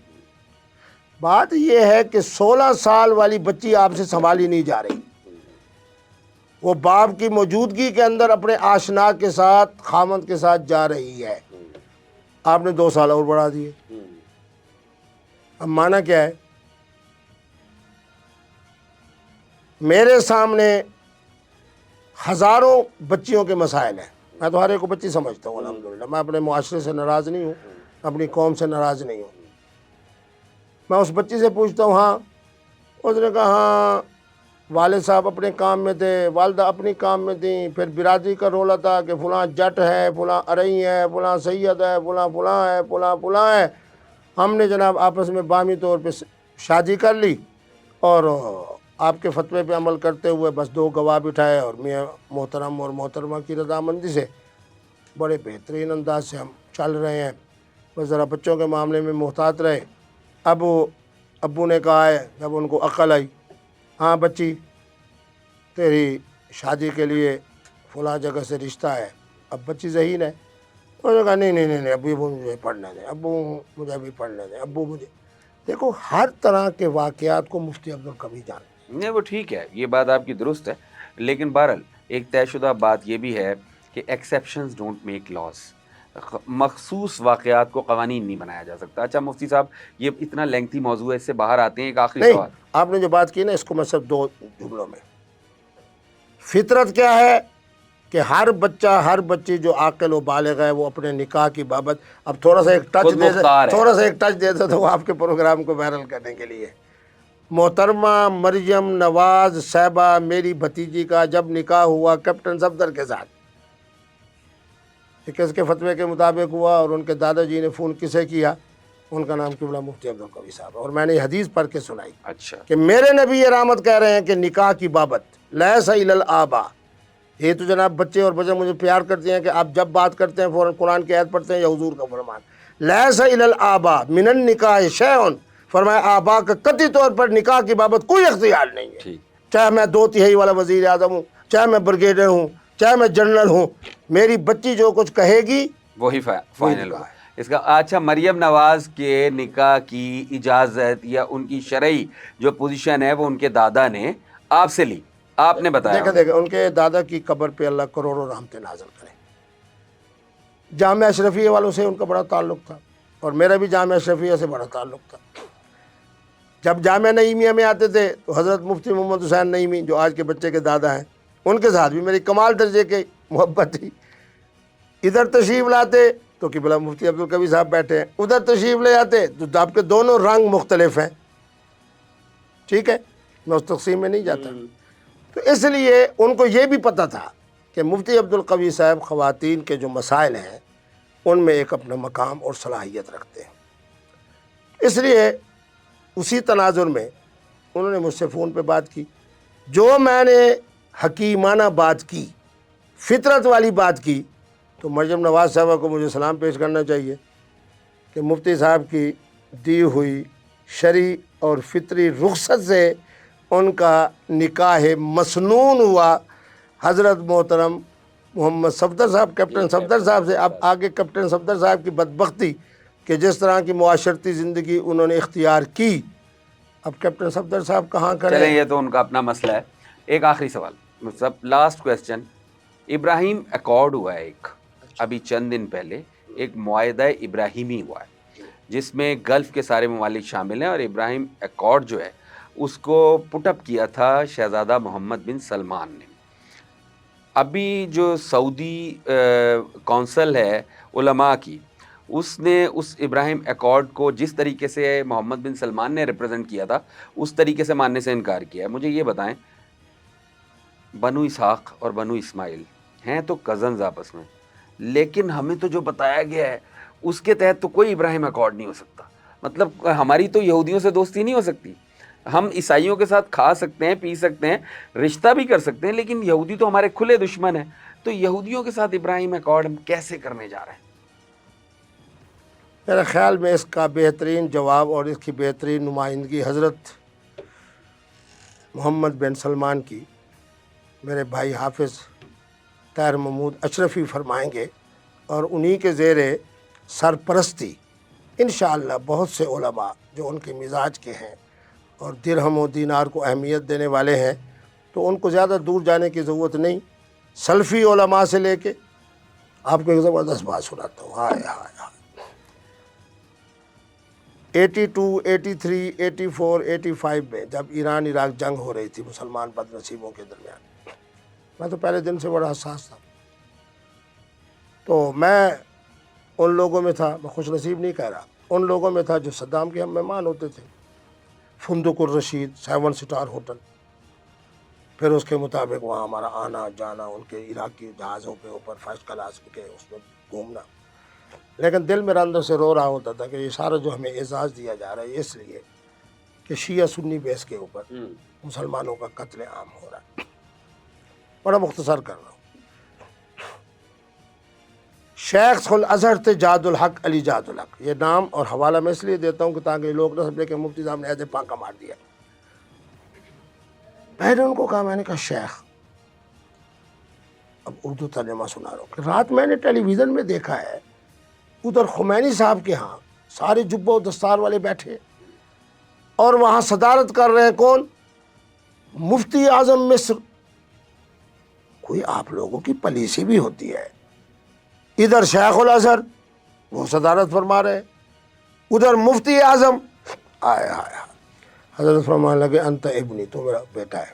بات یہ ہے کہ 16 سال والی بچی آپ سے سنبھالی نہیں جا رہی. وہ باپ کی موجودگی کے اندر اپنے آشنا کے ساتھ خامند کے ساتھ جا رہی ہے. آپ نے 2 سال اور بڑھا دیے. اب مانا کیا ہے؟ میرے سامنے ہزاروں بچیوں کے مسائل ہیں. میں تو ہر ایک کو بچی سمجھتا ہوں الحمدللہ. میں اپنے معاشرے سے ناراض نہیں ہوں, اپنی قوم سے ناراض نہیں ہوں. میں اس بچی سے پوچھتا ہوں, ہاں. اس نے کہا ہاں والد صاحب اپنے کام میں تھے, والدہ اپنی کام میں تھیں, پھر برادری کا رولا تھا کہ فلاں جٹ ہے, فلاں ارئی ہے, فلاں سید ہے, فلاں فلاں ہے, فلاں فلاں ہے. ہم نے جناب آپس میں باہمی طور پہ شادی کر لی اور آپ کے فتوے پہ عمل کرتے ہوئے بس 2 گواہ بٹھائے اور میاں محترم اور محترمہ کی رضامندی سے بڑے بہترین انداز سے ہم چل رہے ہیں. بس ذرا بچوں کے معاملے میں محتاط رہے. ابو نے کہا ہے جب ان کو عقل آئی, ہاں بچی تیری شادی کے لیے فلاں جگہ سے رشتہ ہے. اب بچی ذہین ہے. انہوں نے کہا نہیں ابو مجھے پڑھنے دیں, ابو مجھے ابھی پڑھنے دیں, ابو مجھے. دیکھو ہر طرح کے واقعات کو مفتی عبدالقوی جانتے. نہیں وہ ٹھیک ہے, یہ بات آپ کی درست ہے, لیکن بہرحال ایک طے شدہ بات یہ بھی ہے کہ ایکسیپشنز ڈونٹ میک لاز. مخصوص واقعات کو قوانین نہیں بنایا جا سکتا. اچھا مفتی صاحب, یہ اتنا لینتھی موضوع ہے, اس سے باہر آتے ہیں. ایک آخری نہیں, سوال. آپ نے جو بات کی نا اس کو میں صرف 2 جملوں میں. فطرت کیا ہے کہ ہر بچہ ہر بچی جو عاقل و بالغ ہے وہ اپنے نکاح کی بابت اب تھوڑا سا ایک خود مختار ہے. ٹچ تو وہ آپ کے پروگرام کو وائرل کرنے کے لیے. محترمہ مریم نواز صاحبہ میری بھتیجی کا جب نکاح ہوا کیپٹن صفدر کے ساتھ, کس کے فتوے کے مطابق ہوا اور ان کے دادا جی نے فون کسے کیا؟ ان کا نام قبلہ مفتی عبدالقوی صاحب. اور میں نے حدیث پڑھ کے سنائی اچھا کہ میرے نبی یہ رحمت کہہ رہے ہیں کہ نکاح کی بابت لیس الی الآباء. یہ تو جناب بچے اور بچے مجھے پیار کرتے ہیں کہ آپ جب بات کرتے ہیں فوراً قرآن کی آیت پڑھتے ہیں یا حضور کا فرمان. لیس الی الآباء من النکاح شیء, فرمایا آبا کا قطعی طور پر نکاح کی بابت کوئی اختیار نہیں ہے. ٹھیک. چاہے میں 2/3 والا وزیر اعظم ہوں, چاہے میں بریگیڈیئر ہوں, چاہے میں جنرل ہوں, میری بچی جو کچھ کہے گی وہی فائنل نکاح ہوگا ہے. اس کا. اچھا مریم نواز کے نکاح کی اجازت یا ان کی شرعی جو پوزیشن ہے وہ ان کے دادا نے آپ سے لی, آپ نے بتایا. دیکھیں ان کے دادا کی قبر پہ اللہ کروڑوں رحمتیں نازل کرے. جامعہ اشرفیہ والوں سے ان کا بڑا تعلق تھا اور میرا بھی جامعہ اشرفیہ سے بڑا تعلق تھا. جب جامعہ نعیمیہ میں آتے تھے تو حضرت مفتی محمد حسین نعیمی جو آج کے بچے کے دادا ہیں, ان کے ساتھ بھی میری کمال درجے کی محبت تھی. ادھر تشریف لاتے تو قبلہ مفتی عبدالقوی صاحب بیٹھے ہیں, ادھر تشریف لے آتے تو آپ کے دونوں رنگ مختلف ہیں. ٹھیک ہے, میں اس تقسیم میں نہیں جاتا. تو اس لیے ان کو یہ بھی پتہ تھا کہ مفتی عبدالقوی صاحب خواتین کے جو مسائل ہیں ان میں ایک اپنا مقام اور صلاحیت رکھتے ہیں. اس لیے اسی تناظر میں انہوں نے مجھ سے فون پہ بات کی. جو میں نے حکیمانہ بات کی, فطرت والی بات کی, تو مریم نواز صاحبہ کو مجھے سلام پیش کرنا چاہیے کہ مفتی صاحب کی دی ہوئی شرعی اور فطری رخصت سے ان کا نکاح مسنون ہوا. حضرت محترم محمد صفدر صاحب, کیپٹن صفدر صاحب سے. اب آگے کیپٹن صفدر صاحب کی بدبختی کہ جس طرح کی معاشرتی زندگی انہوں نے اختیار کی, اب کیپٹن صفدر صاحب کہاں کریں. چلیں یہ تو ان کا اپنا مسئلہ ہے. ایک آخری سوال, مطلب لاسٹ کویسچن. ابراہیم ایکارڈ ہوا ہے ایک, ابھی چند دن پہلے ایک معاہدہ ابراہیمی ہوا ہے جس میں گلف کے سارے ممالک شامل ہیں, اور ابراہیم ایکارڈ جو ہے اس کو پٹ اپ کیا تھا شہزادہ محمد بن سلمان نے. ابھی جو سعودی کونسل ہے علماء کی, اس نے اس ابراہیم ایکارڈ کو جس طریقے سے محمد بن سلمان نے ریپرزنٹ کیا تھا اس طریقے سے ماننے سے انکار کیا ہے. مجھے یہ بتائیں, بنو اسحاق اور بنو اسماعیل ہیں تو کزنز آپس میں, لیکن ہمیں تو جو بتایا گیا ہے اس کے تحت تو کوئی ابراہیم ایکارڈ نہیں ہو سکتا. مطلب ہماری تو یہودیوں سے دوستی نہیں ہو سکتی. ہم عیسائیوں کے ساتھ کھا سکتے ہیں, پی سکتے ہیں, رشتہ بھی کر سکتے ہیں, لیکن یہودی تو ہمارے کھلے دشمن ہیں. تو یہودیوں کے ساتھ ابراہیم ایکارڈ ہم کیسے کرنے جا رہے ہیں؟ میرے خیال میں اس کا بہترین جواب اور اس کی بہترین نمائندگی حضرت محمد بن سلمان کی میرے بھائی حافظ طاہر محمود اشرفی فرمائیں گے, اور انہی کے زیر سرپرستی انشاءاللہ بہت سے علماء جو ان کے مزاج کے ہیں اور درہم و دینار کو اہمیت دینے والے ہیں، تو ان کو زیادہ دور جانے کی ضرورت نہیں. سلفی علماء سے لے کے آپ کو ایک زبردست بات سناتا ہوں. ہائے ہائے ہائے، 82، 83، 84، 85 میں جب ایران عراق جنگ ہو رہی تھی مسلمان بد نصیبوں کے درمیان، میں تو پہلے دن سے بڑا حساس تھا. تو میں ان لوگوں میں تھا، میں خوش نصیب نہیں کہہ رہا، ان لوگوں میں تھا جو صدام کے ہم مہمان ہوتے تھے. فندق الرشید 7 سٹار ہوٹل، پھر اس کے مطابق وہاں ہمارا آنا جانا، ان کے عراقی جہازوں کے اوپر فرسٹ کلاس کے اس میں گھومنا. لیکن دل میرا اندر سے رو رہا ہوتا تھا کہ یہ سارا جو ہمیں اعزاز دیا جا رہا ہے اس لیے کہ شیعہ سنی بیس کے اوپر مسلمانوں کا قتل عام ہو رہا ہے. بڑا مختصر کر رہا ہوں. شیخ الازہر تھے جاد الحق علی جاد الحق. یہ نام اور حوالہ میں اس لیے دیتا ہوں کہ تاکہ لوگ نہ سمجھے کہ مفتی صاحب نے ایسے پانکا مار دیا. میں نے ان کو کہا، میں نے کہا شیخ، اب اردو ترجمہ سنا رہا ہوں کہ رات میں نے ٹیلی ویژن میں دیکھا ہے ادھر خمینی صاحب کے ہاں سارے جبہ و دستار والے بیٹھے اور وہاں صدارت کر رہے ہیں کون؟ مفتی اعظم مصر. کوئی آپ لوگوں کی پالیسی بھی ہوتی ہے. ادھر شیخ الازہر وہ صدارت فرما رہے، ادھر مفتی اعظم. آئے آئے حضرت فرمانے لگے انت ابنی، تو میرا بیٹا ہے.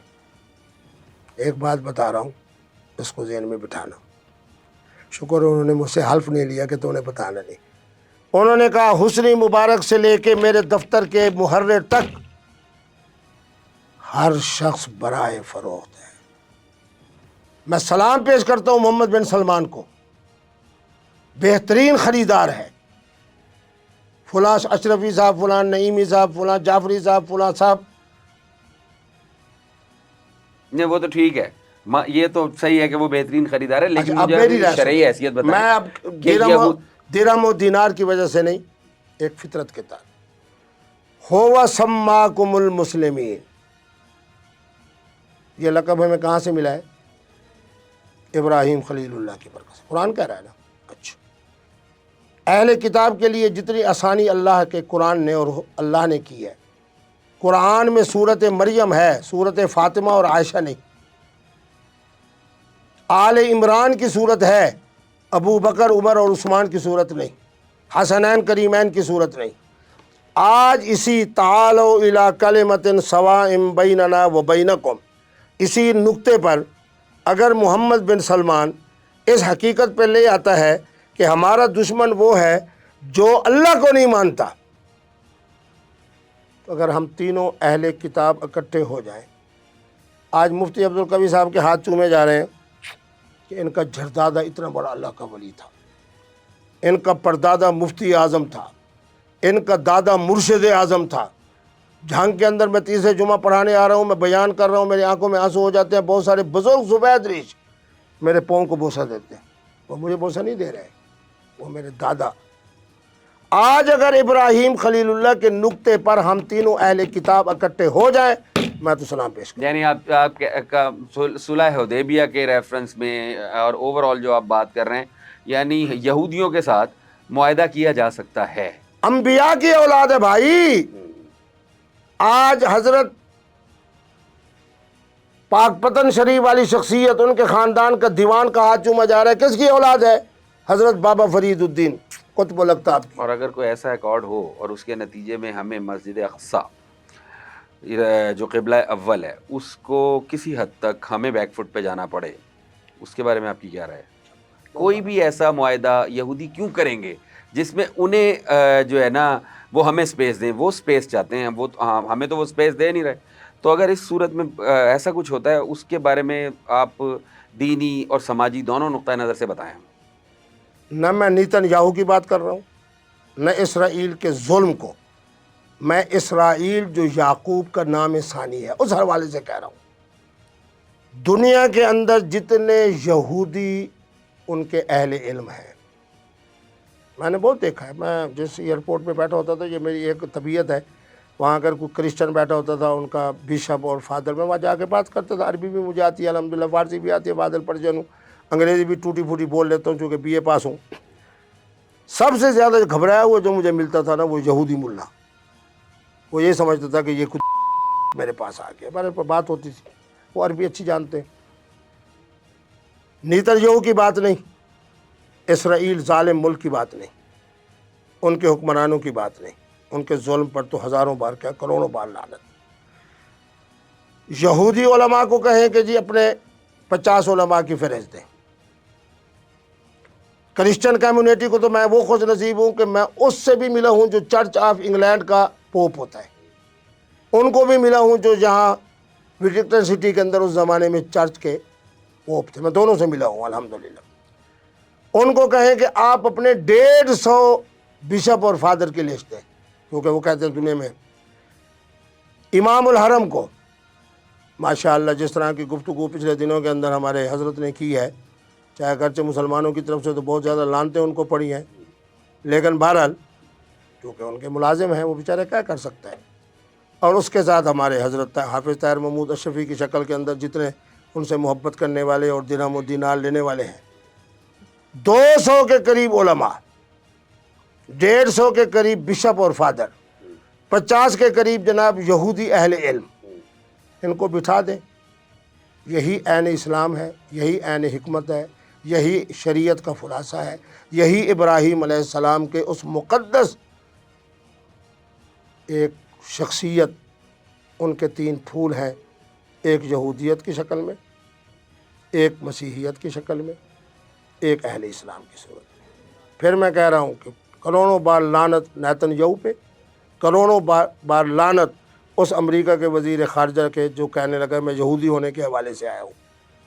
ایک بات بتا رہا ہوں، اس کو ذہن میں بٹھانا. شکر انہوں نے مجھ سے حلف نہیں لیا کہ تو انہیں بتانا نہیں. انہوں نے کہا حسنی مبارک سے لے کے میرے دفتر کے محرر تک ہر شخص برائے فروخت ہے. میں سلام پیش کرتا ہوں محمد بن سلمان کو، بہترین خریدار ہے. فلاں اشرفی صاحب، فلاں نعیمی صاحب، فلاں جعفری صاحب، فلاں صاحب. نہیں وہ تو ٹھیک ہے، یہ تو صحیح ہے کہ وہ بہترین خریدار ہے، لیکن اب مجھے میری رائے شرعی سنیں. حیثیت میں بتائیں اب کہ درہم و دینار کی وجہ سے نہیں، ایک فطرت کے تحت. ہوا سماکم المسلمین، یہ لقب ہمیں کہاں سے ملا ہے؟ ابراہیم خلیل اللہ کی برکت سے. قرآن کہہ رہا ہے نا. اچھا، اہل کتاب کے لیے جتنی آسانی اللہ کے قرآن نے اور اللہ نے کی ہے، قرآن میں صورت مریم ہے، صورت فاطمہ اور عائشہ نہیں. آل عمران کی صورت ہے، ابو بکر، عمر اور عثمان کی صورت نہیں، حسنین کریمین کی صورت نہیں. آج اسی تعالوا الی کلمۃ سواء بیننا و بینکم، اسی نقطے پر اگر محمد بن سلمان اس حقیقت پہ لے آتا ہے کہ ہمارا دشمن وہ ہے جو اللہ کو نہیں مانتا، تو اگر ہم تینوں اہل کتاب اکٹھے ہو جائیں. آج مفتی عبدالقوی صاحب کے ہاتھ چومے جا رہے ہیں کہ ان کا جھردادہ اتنا بڑا اللہ کا ولی تھا، ان کا پردادا مفتی اعظم تھا، ان کا دادا مرشد اعظم تھا. جھانگ کے اندر میں تیسرے جمعہ پڑھانے آ رہا ہوں، میں بیان کر رہا ہوں، میری آنکھوں میں آنسو ہو جاتے ہیں. بہت سارے بزرگ زبید ریش میرے پاؤں کو بوسہ دیتے ہیں. وہ مجھے بوسہ نہیں دے رہے، وہ میرے دادا. آج اگر ابراہیم خلیل اللہ کے نقطے پر ہم تینوں اہل کتاب اکٹھے ہو جائیں، میں تو سلام پیش کروں. یعنی آپ کا صلح حدیبیہ کے ریفرنس میں اور اوور آل جو آپ بات کر رہے ہیں، یعنی یہودیوں کے ساتھ معاہدہ کیا جا سکتا ہے. انبیاء کی اولاد ہے بھائی. آج حضرت پاک پتن شریف والی شخصیت، ان کے خاندان کا دیوان کا ہاتھ چوما جا رہا ہے، کس کی اولاد ہے؟ حضرت بابا فرید الدین قطب الاقطاب کی. اور اگر کوئی ایسا ایکارڈ ہو اور اس کے نتیجے میں ہمیں مسجد اقصیٰ جو قبلہ اول ہے اس کو کسی حد تک ہمیں بیک فٹ پہ جانا پڑے، اس کے بارے میں آپ کی کیا رائے ہے؟ کوئی بھی ایسا معاہدہ یہودی کیوں کریں گے جس میں انہیں جو ہے نا وہ ہمیں سپیس دیں؟ وہ سپیس چاہتے ہیں، وہ ہمیں تو وہ سپیس دے نہیں رہے. تو اگر اس صورت میں ایسا کچھ ہوتا ہے، اس کے بارے میں آپ دینی اور سماجی دونوں نقطۂ نظر سے بتائیں. نہ میں نیتن یاہو کی بات کر رہا ہوں، نہ اسرائیل کے ظلم کو. میں اسرائیل جو یعقوب کا نام ثانی ہے اس حوالے سے کہہ رہا ہوں. دنیا کے اندر جتنے یہودی ان کے اہل علم ہیں، میں نے بہت دیکھا ہے. میں جس ایئرپورٹ پہ بیٹھا ہوتا تھا، یہ میری ایک طبیعت ہے، وہاں اگر کوئی کرسچن بیٹھا ہوتا تھا، ان کا بشپ اور فادر، میں وہاں جا کے بات کرتا تھا. عربی بھی مجھے آتی ہے الحمدللہ، فارسی بھی آتی ہے، بادل پرجن ہوں، انگریزی بھی ٹوٹی پھوٹی بول لیتا ہوں چونکہ BA پاس ہوں. سب سے زیادہ گھبرایا ہوا جو مجھے ملتا تھا نا وہ یہودی ملا، وہ یہ سمجھتا تھا کہ یہ کچھ میرے پاس آ گیا، میرے پر بات ہوتی تھی، وہ عربی اچھی جانتے ہیں، نیتن یاہو کی بات نہیں، اسرائیل ظالم ملک کی بات نہیں، ان کے حکمرانوں کی بات نہیں، ان کے ظلم پر تو ہزاروں بار کیا کروڑوں بار لعنت۔ یہودی علماء کو کہیں کہ جی اپنے 50 علماء کی فہرست دیں، کرسچن کمیونٹی کو تو میں وہ خوش نصیب ہوں کہ میں اس سے بھی ملا ہوں جو چرچ آف انگلینڈ کا پوپ ہوتا ہے، ان کو بھی ملا ہوں جو جہاں وٹنگٹن سٹی کے اندر اس زمانے میں چرچ کے پوپ تھے، میں دونوں سے ملا ہوں الحمدللہ۔ ان کو کہیں کہ آپ اپنے 150 بشپ اور فادر کی لسٹ دیں، کیونکہ وہ کہتے ہیں دنیا میں امام الحرم کو ماشاءاللہ جس طرح کی گفتگو پچھلے دنوں کے اندر ہمارے حضرت نے کی ہے، چاہے اگرچہ مسلمانوں کی طرف سے تو بہت زیادہ لعنتیں ان کو پڑی ہیں، لیکن بہرحال کیونکہ ان کے ملازم ہیں وہ بیچارے کیا کر سکتے ہیں۔ اور اس کے ساتھ ہمارے حضرت حافظ طاہر محمود اشرفی کی شکل کے اندر جتنے ان سے محبت کرنے والے اور درہم و دینار لینے والے ہیں، 200 کے قریب علماء، 150 کے قریب بشپ اور فادر، 50 کے قریب جناب یہودی اہل علم، ان کو بٹھا دیں۔ یہی عین اسلام ہے، یہی عین حکمت ہے، یہی شریعت کا خلاصہ ہے، یہی ابراہیم علیہ السلام کے اس مقدس ایک شخصیت، ان کے 3 پھول ہیں، ایک یہودیت کی شکل میں، ایک مسیحیت کی شکل میں، ایک اہل اسلام کی صورت میں۔ پھر میں کہہ رہا ہوں کہ کروڑوں بار لعنت نیتن یاہو پہ، کروڑوں بار لعنت اس امریکہ کے وزیر خارجہ کے جو کہنے لگا میں یہودی ہونے کے حوالے سے آیا ہوں،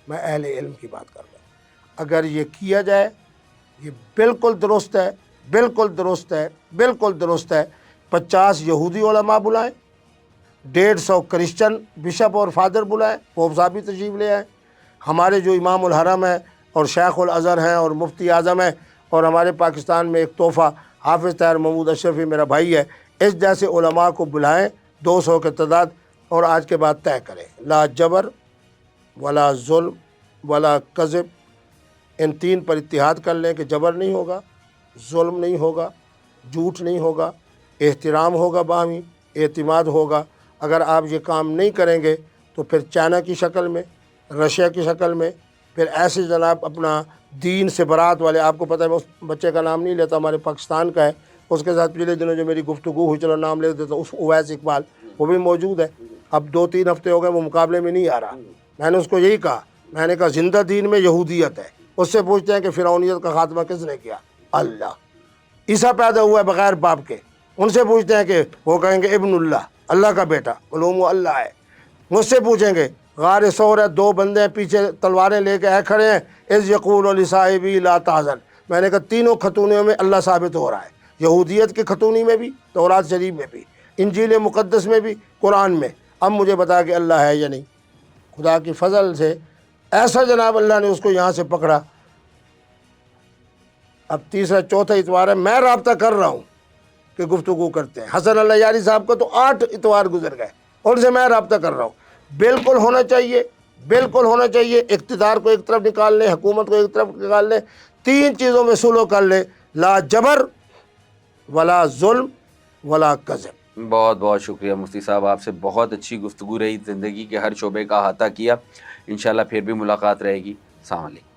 میں اہل علم کی بات کر رہا ہوں۔ اگر یہ کیا جائے یہ بالکل درست ہے، بالکل درست ہے، بالکل درست ہے۔ 50 یہودی علماء بلائیں، 150 کرسچن بشپ اور فادر بلائیں، پوپ صاحب بھی تشریف لے آئیں، ہمارے جو امام الحرم ہیں اور شیخ الازہر ہیں اور مفتی اعظم ہیں، اور ہمارے پاکستان میں ایک تحفہ حافظ طاہر محمود اشرفی میرا بھائی ہے، اس جیسے علماء کو بلائیں، 200 کے تعداد، اور آج کے بعد طے کریں لا جبر ولا ظلم ولا کذب، ان 3 پر اتحاد کر لیں کہ جبر نہیں ہوگا، ظلم نہیں ہوگا، جھوٹ نہیں ہوگا، احترام ہوگا، باہمی اعتماد ہوگا۔ اگر آپ یہ کام نہیں کریں گے تو پھر چائنا کی شکل میں، رشیا کی شکل میں، پھر ایسے جناب اپنا دین سے برات والے، آپ کو پتہ ہے میں اس بچے کا نام نہیں لیتا، ہمارے پاکستان کا ہے، اس کے ساتھ پچھلے دنوں جو میری گفتگو ہوئی، چلو نام لے دیتا ہوں، اس اویس اقبال، وہ بھی موجود ہے، اب 2-3 ہفتے ہو گئے وہ مقابلے میں نہیں آ رہا۔ میں نے اس کو یہی کہا، میں نے کہا زندہ دین میں یہودیت ہے۔ اس سے پوچھتے ہیں کہ فرعونیت کا خاتمہ کس نے کیا؟ اللہ۔ عیسیٰ پیدا ہوا ہے بغیر باپ کے، ان سے پوچھتے ہیں کہ وہ کہیں گے ابن اللہ، اللہ کا بیٹا، علوم اللہ ہے۔ مجھ سے پوچھیں گے غار ثور ہے، 2 بندے ہیں پیچھے تلواریں لے کے کھڑے ہیں، اذ یقول لصاحبہ لا تحزن، میں نے کہا تینوں خطونیوں میں اللہ ثابت ہو رہا ہے، یہودیت کی خطونی میں بھی، تورات شریف میں بھی، انجیل مقدس میں بھی، قرآن میں۔ اب مجھے بتا کہ اللہ ہے یا نہیں؟ خدا کی فضل سے ایسا جناب اللہ نے اس کو یہاں سے پکڑا۔ اب 3 4 اتوار ہے، میں رابطہ کر رہا ہوں کہ گفتگو کرتے ہیں۔ حسن اللہ یاری صاحب کا تو 8 اتوار گزر گئے، ان سے میں رابطہ کر رہا ہوں۔ بالکل ہونا چاہیے، بالکل ہونا چاہیے، اقتدار کو ایک طرف نکال لیں، حکومت کو ایک طرف نکال لیں، 3 چیزوں میں سلو کر لیں، لا جبر ولا ظلم ولا کذب۔ بہت بہت شکریہ مفتی صاحب، آپ سے بہت اچھی گفتگو رہی، زندگی کے ہر شعبے کا احاطہ کیا۔ انشاءاللہ پھر بھی ملاقات رہے گی۔ السلام علیکم۔